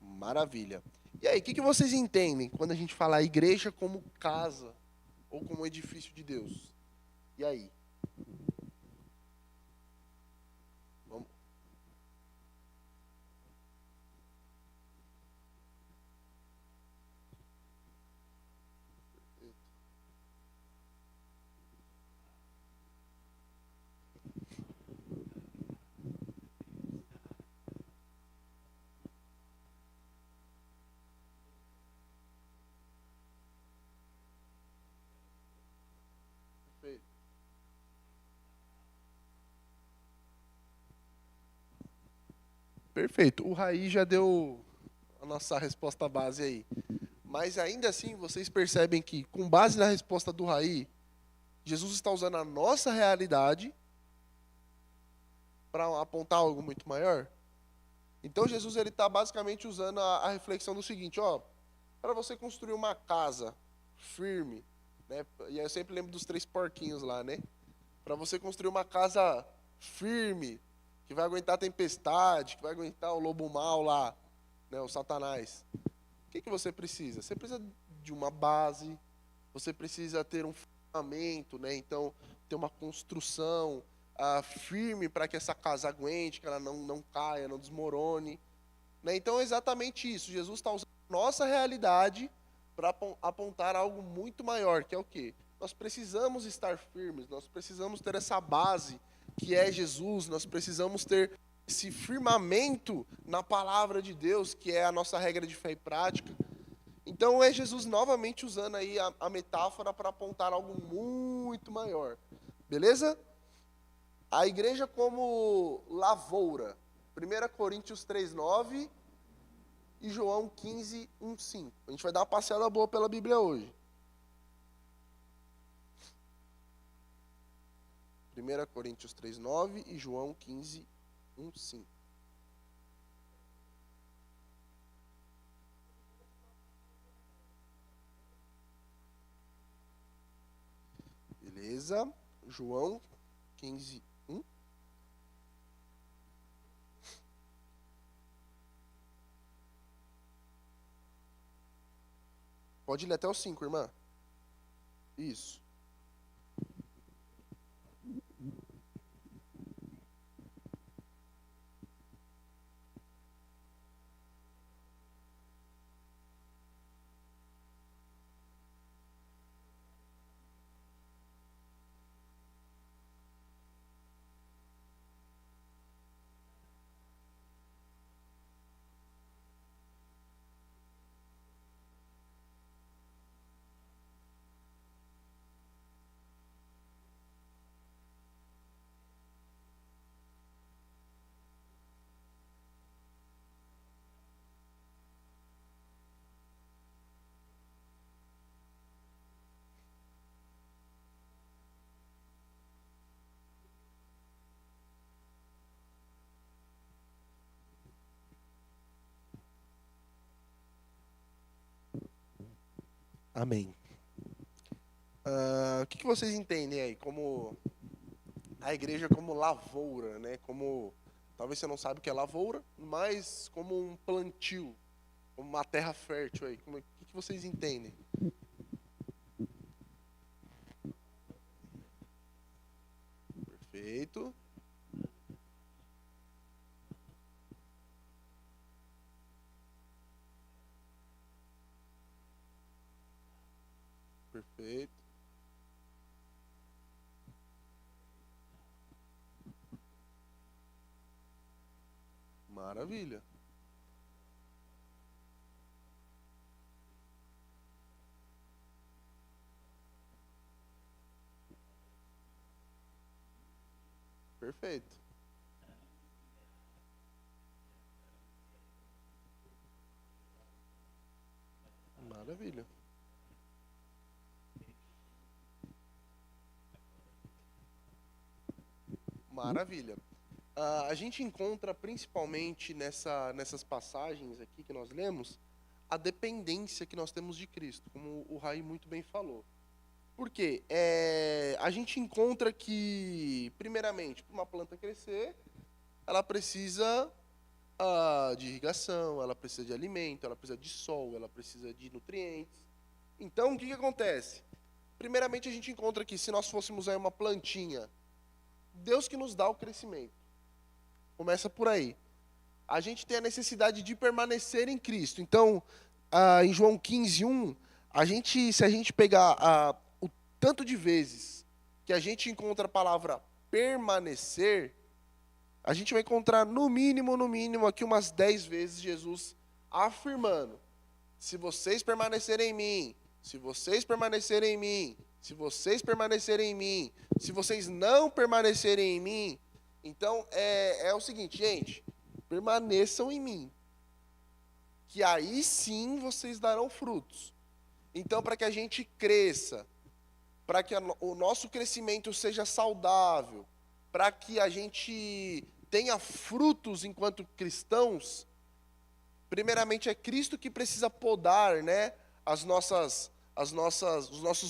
Maravilha. E aí, o que vocês entendem quando a gente fala a igreja como casa ou como edifício de Deus? E aí? Vamos. Perfeito. O Raí já deu a nossa resposta base aí. Mas ainda assim, vocês percebem que, com base na resposta do Raí, Jesus está usando a nossa realidade para apontar algo muito maior? Então, Jesus ele está basicamente usando a reflexão do seguinte, ó, para você construir uma casa firme, né? E aí eu sempre lembro dos 3 porquinhos lá, né? Para você construir uma casa firme, que vai aguentar a tempestade, que vai aguentar o lobo mau lá, né, o Satanás. O que você precisa? Você precisa de uma base, você precisa ter um fundamento, né? Então, ter uma construção firme para que essa casa aguente, que ela não caia, não desmorone. Né? Então, é exatamente isso. Jesus está usando a nossa realidade para apontar algo muito maior, que é o quê? Nós precisamos estar firmes, nós precisamos ter essa base que é Jesus, nós precisamos ter esse firmamento na palavra de Deus, que é a nossa regra de fé e prática. Então é Jesus novamente usando aí a metáfora para apontar algo muito maior. Beleza? A igreja como lavoura. 1 Coríntios 3:9 e João 15:1-5. A gente vai dar uma passeada boa pela Bíblia hoje. 1 Coríntios 3:9 e João 15:1-5. Beleza? João 15:1. Pode ler até o 5, irmã. Isso. Amém. O que vocês entendem aí como a igreja como lavoura, né? Como talvez você não saiba o que é lavoura, mas como um plantio, como uma terra fértil aí. O que vocês entendem? Perfeito. Perfeito. Maravilha. Perfeito. Maravilha. Maravilha. A gente encontra principalmente nessas passagens aqui que nós lemos a dependência que nós temos de Cristo, como o Raí muito bem falou. Por quê? A gente encontra que, primeiramente, para uma planta crescer, ela precisa de irrigação, ela precisa de alimento, ela precisa de sol, ela precisa de nutrientes. Então, o que acontece? Primeiramente, a gente encontra que se nós fôssemos aí uma plantinha, Deus que nos dá o crescimento. Começa por aí. A gente tem a necessidade de permanecer em Cristo. Então, em João 15:1, se a gente pegar o tanto de vezes que a gente encontra a palavra permanecer, a gente vai encontrar no mínimo aqui umas 10 vezes Jesus afirmando: se vocês permanecerem em mim, se vocês permanecerem em mim, se vocês permanecerem em mim, se vocês não permanecerem em mim. Então, é o seguinte, gente, permaneçam em mim, que aí sim vocês darão frutos. Então, para que a gente cresça, para que o nosso crescimento seja saudável, para que a gente tenha frutos enquanto cristãos, primeiramente é Cristo que precisa podar, né, os nossos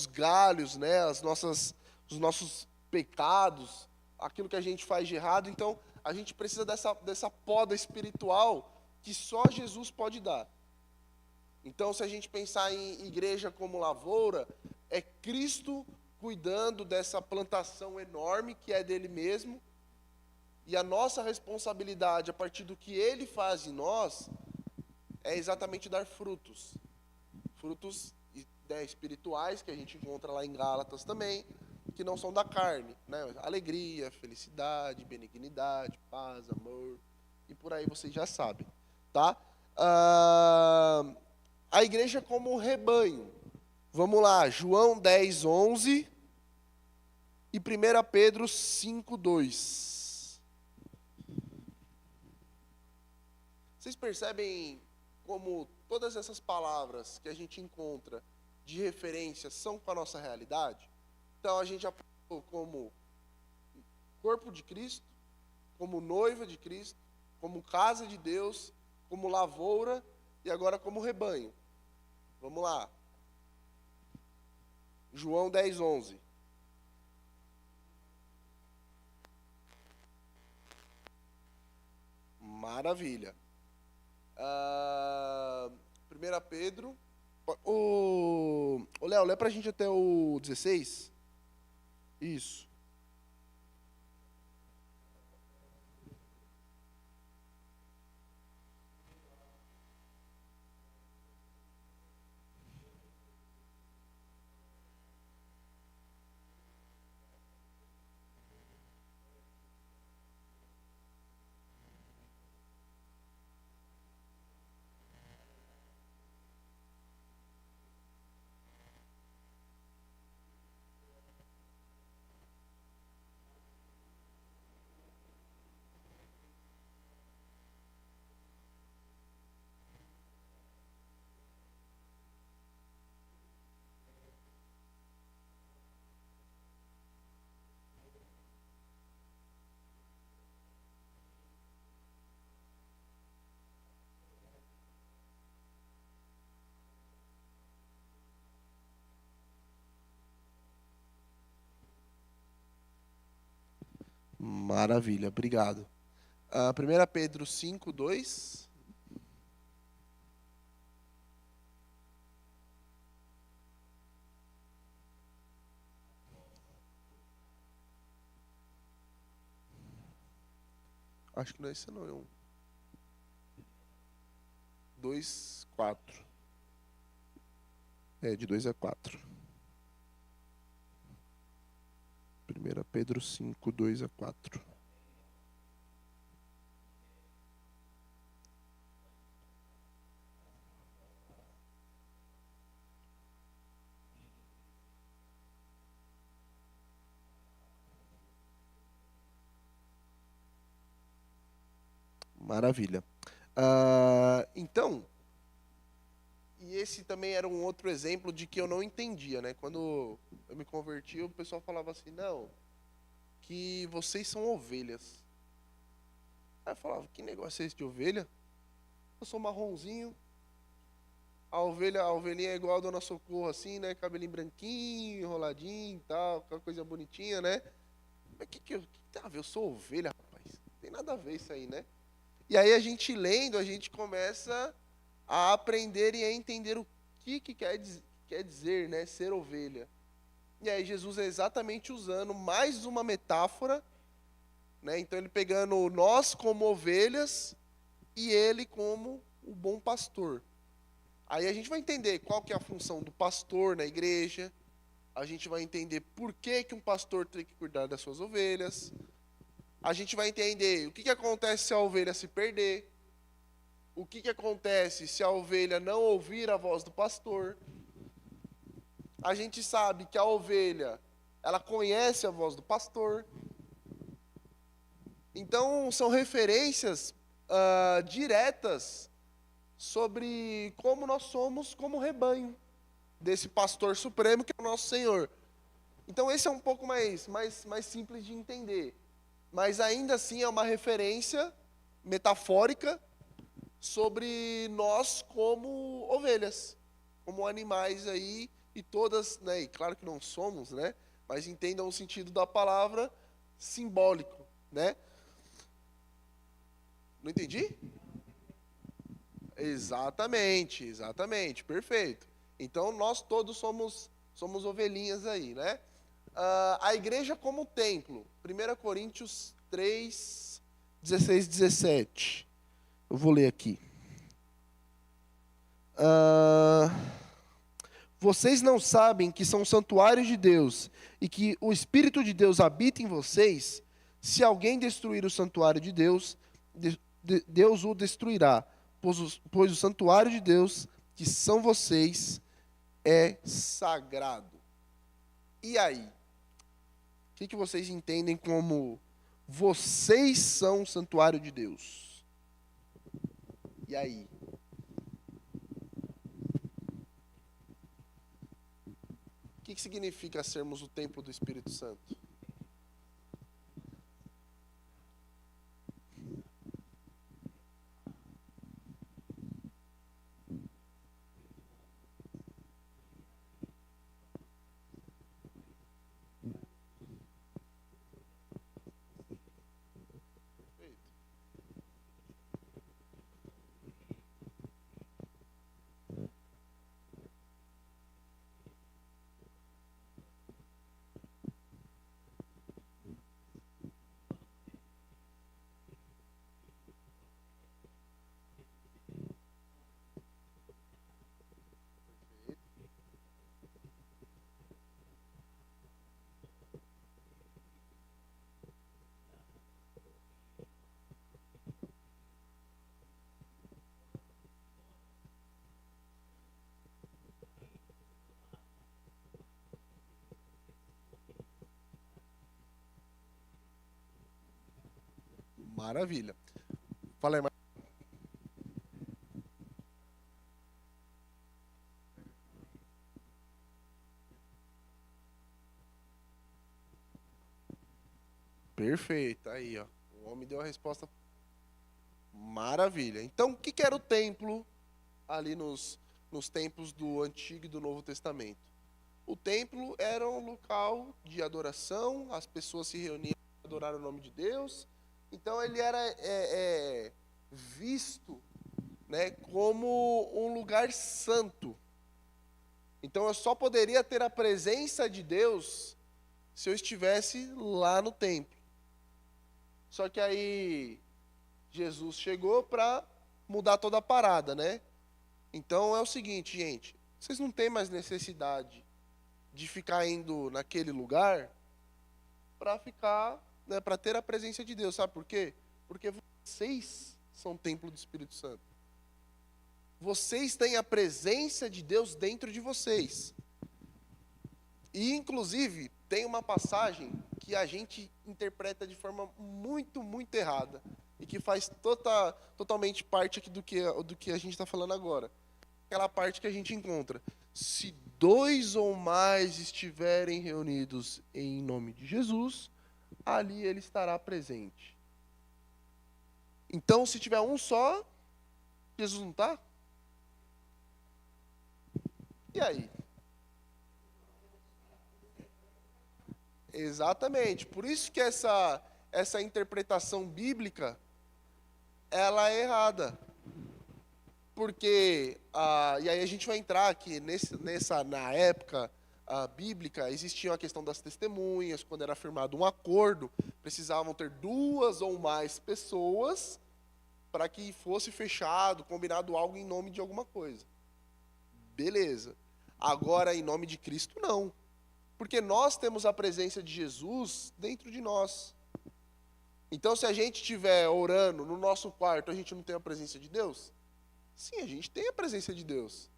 galhos, né, os nossos pecados, aquilo que a gente faz de errado. Então, a gente precisa dessa poda espiritual que só Jesus pode dar. Então, se a gente pensar em igreja como lavoura, é Cristo cuidando dessa plantação enorme que é dele mesmo, e a nossa responsabilidade, a partir do que ele faz em nós, é exatamente dar frutos. Frutos, né, espirituais, que a gente encontra lá em Gálatas também, que não são da carne, né? Alegria, felicidade, benignidade, paz, amor, e por aí vocês já sabem, tá? A igreja como um rebanho. Vamos lá, João 10, 11 e 1 Pedro 5, 2. Vocês percebem como todas essas palavras que a gente encontra de referência são com a nossa realidade? Então a gente apontou como corpo de Cristo, como noiva de Cristo, como casa de Deus, como lavoura e agora como rebanho. Vamos lá. João 10, 11. Maravilha. 1 Pedro. Ô, Léo, lê pra gente até o 16. Isso. Maravilha, obrigado. 1 Pedro 5, 2. Acho que não é esse não, é um 2, 4. É, de 2 a 4. 1 Pedro 5, 2 a 4. Maravilha. Então, e esse também era um outro exemplo de que eu não entendia, né? Quando eu me converti, o pessoal falava assim, não, que vocês são ovelhas. Aí eu falava, que negócio é esse de ovelha? Eu sou marronzinho, a ovelhinha é igual a Dona Socorro, assim, né? Cabelinho branquinho, enroladinho e tal, aquela coisa bonitinha, né? Mas que tem a ver? Eu sou ovelha, rapaz. Não tem nada a ver isso aí, né? E aí a gente lendo, a gente começa a aprender e a entender o que quer dizer, né, ser ovelha. E aí Jesus é exatamente usando mais uma metáfora, né? Então ele pegando nós como ovelhas e ele como o bom pastor. Aí a gente vai entender qual que é a função do pastor na igreja, a gente vai entender por que um pastor tem que cuidar das suas ovelhas, a gente vai entender o que acontece se a ovelha se perder, o que acontece se a ovelha não ouvir a voz do pastor. A gente sabe que a ovelha, ela conhece a voz do pastor. Então, são referências diretas sobre como nós somos como rebanho desse pastor supremo que é o nosso Senhor. Então esse é um pouco mais simples de entender. Mas ainda assim é uma referência metafórica sobre nós como ovelhas, como animais aí, e todas, né, e claro que não somos, né, mas entendam o sentido da palavra simbólico, né? Não entendi? Exatamente, perfeito. Então nós todos somos ovelhinhas aí, né? A igreja como templo, 1 Coríntios 3, 16, 17. Eu vou ler aqui. Vocês não sabem que são santuários de Deus e que o Espírito de Deus habita em vocês? Se alguém destruir o santuário de Deus, Deus o destruirá, pois o santuário de Deus, que são vocês, é sagrado. E aí? O que vocês entendem como vocês são o santuário de Deus? E aí? O que significa sermos o templo do Espírito Santo? Maravilha. Fala aí, perfeito, aí, ó. O homem deu a resposta. Maravilha. Então, o que era o templo ali nos templos do Antigo e do Novo Testamento? O templo era um local de adoração, as pessoas se reuniam para adorar o nome de Deus. Então, ele era visto, né, como um lugar santo. Então, eu só poderia ter a presença de Deus se eu estivesse lá no templo. Só que aí Jesus chegou para mudar toda a parada, né? Então é o seguinte, gente, vocês não têm mais necessidade de ficar indo naquele lugar para ficar, né, para ter a presença de Deus, sabe por quê? Porque vocês são o templo do Espírito Santo. Vocês têm a presença de Deus dentro de vocês. E inclusive tem uma passagem que a gente interpreta de forma muito errada e que faz totalmente parte aqui do que a gente está falando agora. Aquela parte que a gente encontra. Se 2 ou mais estiverem reunidos em nome de Jesus, ali ele estará presente. Então, se tiver um só, Jesus não está? E aí? Exatamente. Por isso que essa interpretação bíblica ela é errada. Porque, e aí a gente vai entrar aqui, na época bíblica, existia a questão das testemunhas, quando era firmado um acordo, precisavam ter 2 ou mais pessoas para que fosse fechado, combinado algo em nome de alguma coisa. Beleza. Agora, em nome de Cristo, não. Porque nós temos a presença de Jesus dentro de nós. Então, se a gente estiver orando no nosso quarto, a gente não tem a presença de Deus? Sim, a gente tem a presença de Deus.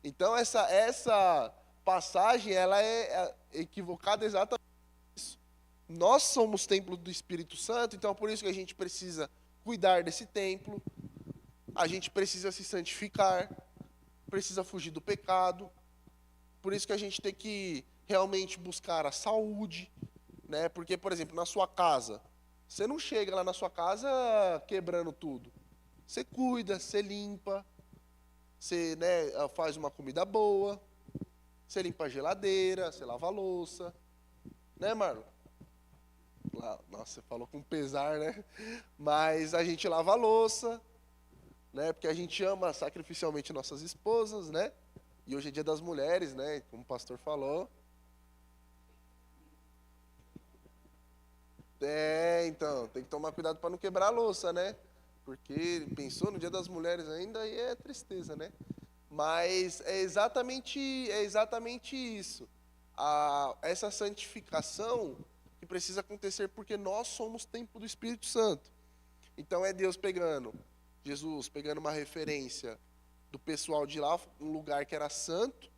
Então, essa passagem ela é equivocada exatamente por isso. Nós somos templo do Espírito Santo, então é por isso que a gente precisa cuidar desse templo, a gente precisa se santificar, precisa fugir do pecado. Por isso que a gente tem que realmente buscar a saúde, né? Porque, por exemplo, na sua casa, você não chega lá na sua casa quebrando tudo. Você cuida, você limpa, você, né, faz uma comida boa, você limpa a geladeira, você lava a louça, né, Marlon? Nossa, você falou com pesar, né? Mas a gente lava a louça, né? Porque a gente ama sacrificialmente nossas esposas, né? E hoje é Dia das Mulheres, né? Como o pastor falou. Então, tem que tomar cuidado para não quebrar a louça, né? Porque pensou no Dia das Mulheres ainda, aí é tristeza, né? Mas é exatamente isso. Essa santificação que precisa acontecer porque nós somos templo do Espírito Santo. Então é Deus pegando, Jesus pegando uma referência do pessoal de lá, um lugar que era santo,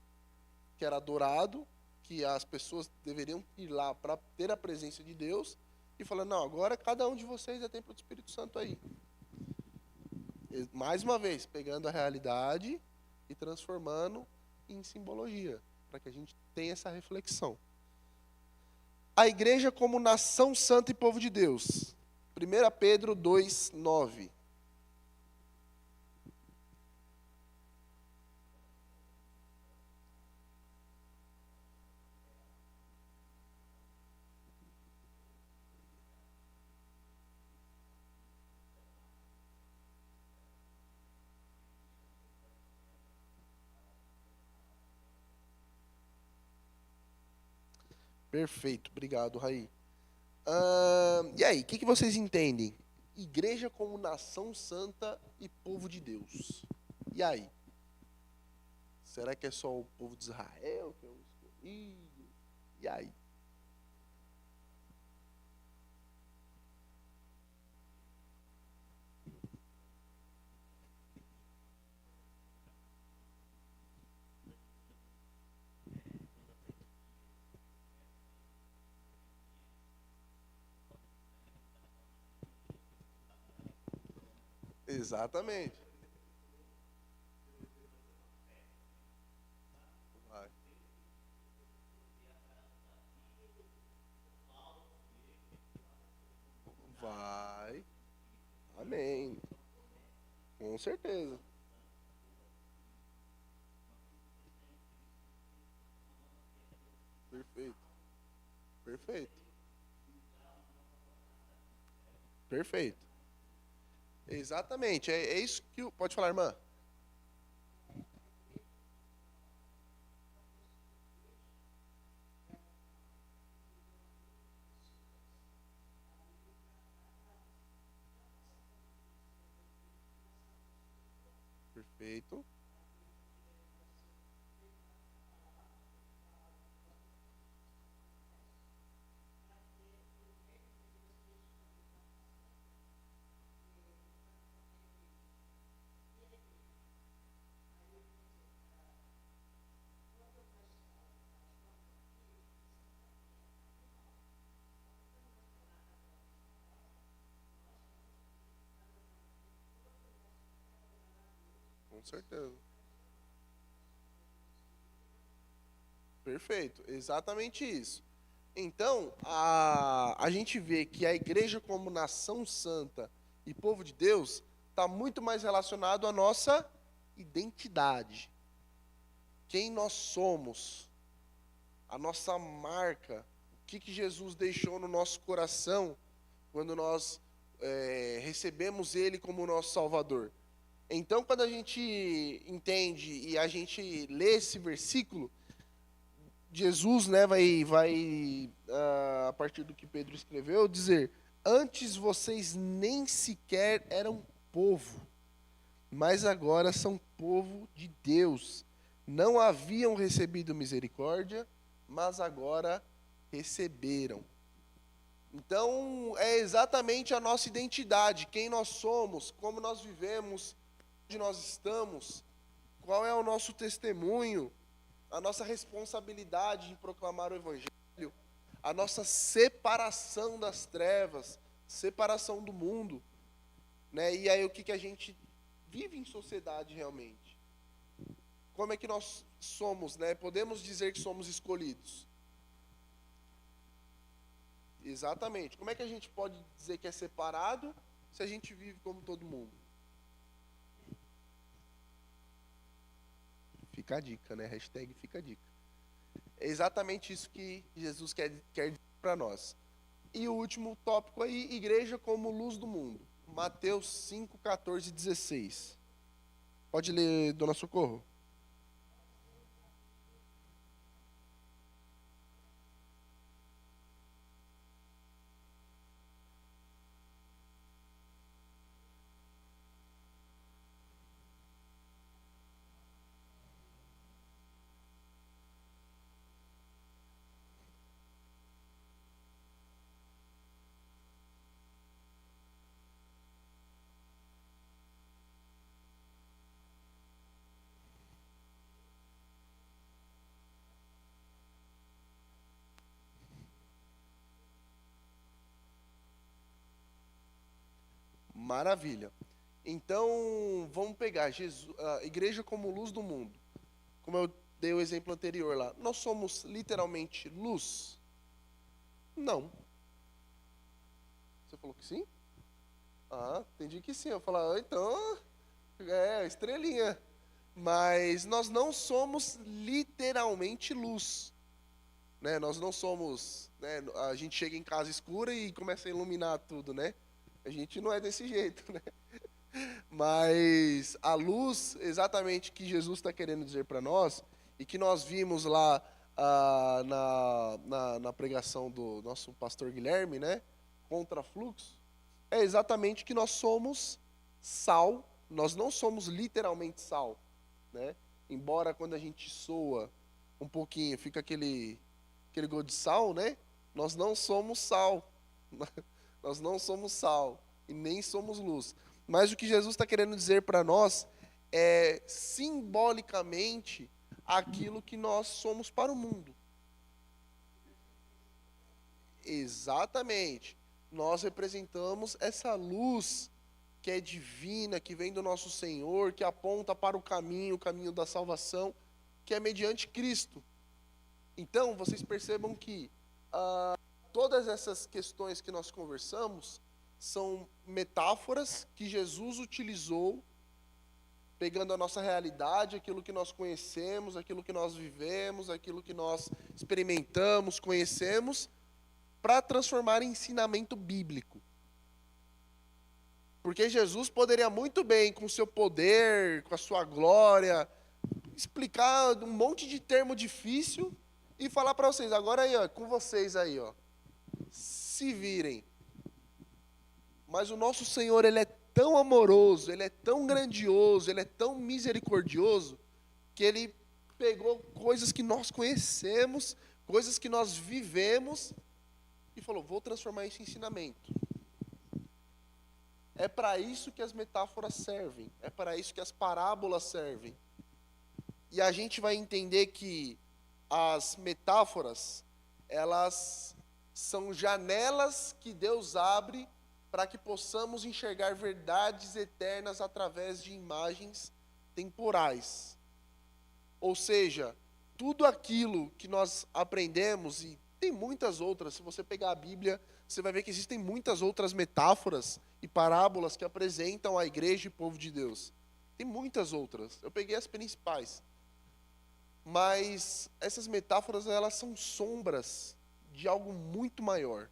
que era adorado, que as pessoas deveriam ir lá para ter a presença de Deus, e falando, não, agora cada um de vocês é templo do Espírito Santo aí. Mais uma vez, pegando a realidade e transformando em simbologia, para que a gente tenha essa reflexão. A igreja como nação santa e povo de Deus. 1 Pedro 2:9. Perfeito, obrigado, Raí. E aí, o que vocês entendem? Igreja como nação santa e povo de Deus. E aí? Será que é só o povo de Israel que é o escolhido? E aí? Exatamente. Vai. Vai. Amém. Com certeza. Perfeito. Perfeito. Perfeito. Exatamente. É isso que. Pode falar, irmã. Perfeito. Com certeza. Perfeito. Exatamente isso. Então, a gente vê que a igreja como nação santa e povo de Deus está muito mais relacionado à nossa identidade. Quem nós somos, a nossa marca, o que Jesus deixou no nosso coração quando nós recebemos Ele como nosso Salvador. Então, quando a gente entende e a gente lê esse versículo, Jesus, né, vai a partir do que Pedro escreveu, dizer: antes vocês nem sequer eram povo, mas agora são povo de Deus. Não haviam recebido misericórdia, mas agora receberam. Então, é exatamente a nossa identidade, quem nós somos, como nós vivemos, onde nós estamos, qual é o nosso testemunho, a nossa responsabilidade em proclamar o Evangelho, a nossa separação das trevas, separação do mundo. né? E aí o que a gente vive em sociedade realmente? Como é que nós somos, né? Podemos dizer que somos escolhidos? Exatamente. Como é que a gente pode dizer que é separado se a gente vive como todo mundo? Fica a dica, né? Hashtag fica a dica. É exatamente isso que Jesus quer dizer para nós. E o último tópico aí, igreja como luz do mundo. Mateus 5, 14 e 16. Pode ler, Dona Socorro? Maravilha. Então, vamos pegar Jesus, a igreja como luz do mundo. Como eu dei o exemplo anterior lá. Nós somos literalmente luz? Não. Você falou que sim? Ah, entendi que sim. Eu falei, então, estrelinha. Mas nós não somos literalmente luz, né? Nós não somos, né? A gente chega em casa escura e começa a iluminar tudo, né? A gente não é desse jeito, né? Mas a luz, exatamente que Jesus está querendo dizer para nós, e que nós vimos lá na pregação do nosso pastor Guilherme, né? Contra fluxo, é exatamente que nós somos sal, nós não somos literalmente sal, né? Embora quando a gente soa um pouquinho, fica aquele gosto de sal, né? Nós não somos sal. Nós não somos sal e nem somos luz. Mas o que Jesus está querendo dizer para nós é simbolicamente aquilo que nós somos para o mundo. Exatamente. Nós representamos essa luz que é divina, que vem do nosso Senhor, que aponta para o caminho da salvação, que é mediante Cristo. Então, vocês percebam que todas essas questões que nós conversamos são metáforas que Jesus utilizou, pegando a nossa realidade, aquilo que nós conhecemos, aquilo que nós vivemos, aquilo que nós experimentamos, conhecemos, para transformar em ensinamento bíblico. Porque Jesus poderia muito bem, com o seu poder, com a sua glória, explicar um monte de termo difícil e falar para vocês, agora aí, ó, com vocês aí, ó, se virem. Mas o nosso Senhor, ele é tão amoroso, ele é tão grandioso, ele é tão misericordioso, que ele pegou coisas que nós conhecemos, coisas que nós vivemos, e falou, vou transformar isso em ensinamento. É para isso que as metáforas servem, é para isso que as parábolas servem. E a gente vai entender que as metáforas, elas são janelas que Deus abre para que possamos enxergar verdades eternas através de imagens temporais. Ou seja, tudo aquilo que nós aprendemos, e tem muitas outras, se você pegar a Bíblia, você vai ver que existem muitas outras metáforas e parábolas que apresentam a igreja e o povo de Deus. Tem muitas outras, eu peguei as principais. Mas essas metáforas, elas são sombras de algo muito maior,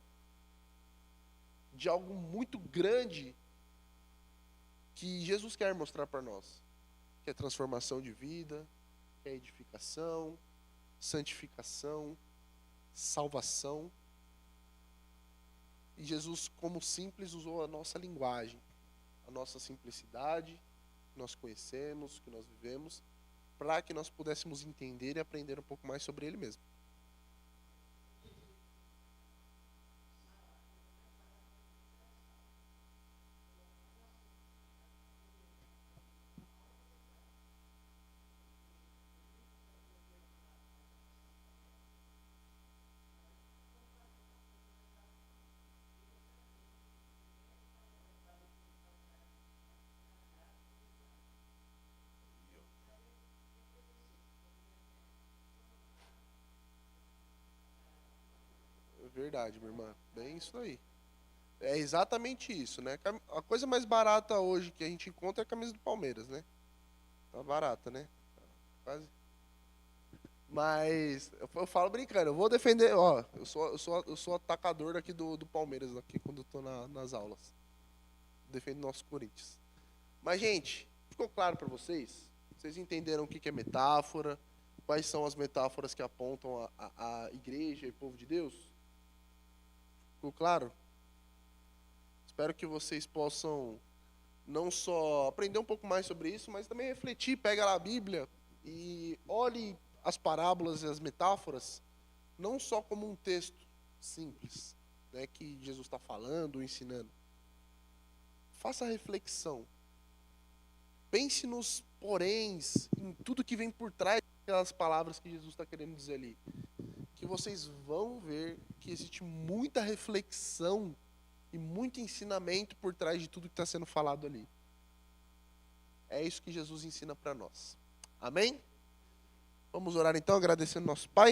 de algo muito grande que Jesus quer mostrar para nós, que é transformação de vida, que é edificação, santificação, salvação. E Jesus, como simples, usou a nossa linguagem, a nossa simplicidade, que nós conhecemos, que nós vivemos, para que nós pudéssemos entender e aprender um pouco mais sobre Ele mesmo. Verdade, minha irmã. Bem isso aí. É exatamente isso, né? A coisa mais barata hoje que a gente encontra é a camisa do Palmeiras, né? Tá barata, né? Quase. Mas eu falo brincando, eu vou defender, ó, eu sou atacador aqui do Palmeiras aqui quando eu tô nas aulas. Defendo nosso Corinthians. Mas, gente, ficou claro para vocês? Vocês entenderam o que que é metáfora? Quais são as metáforas que apontam a igreja e o povo de Deus? Ficou claro? Espero que vocês possam não só aprender um pouco mais sobre isso, mas também refletir, pega lá a Bíblia e olhe as parábolas e as metáforas, não só como um texto simples, né, que Jesus está falando, ensinando. Faça reflexão. Pense nos poréns, em tudo que vem por trás daquelas palavras que Jesus está querendo dizer ali. Que vocês vão ver que existe muita reflexão e muito ensinamento por trás de tudo que está sendo falado ali. É isso que Jesus ensina para nós. Amém? Vamos orar então, agradecendo nosso Pai.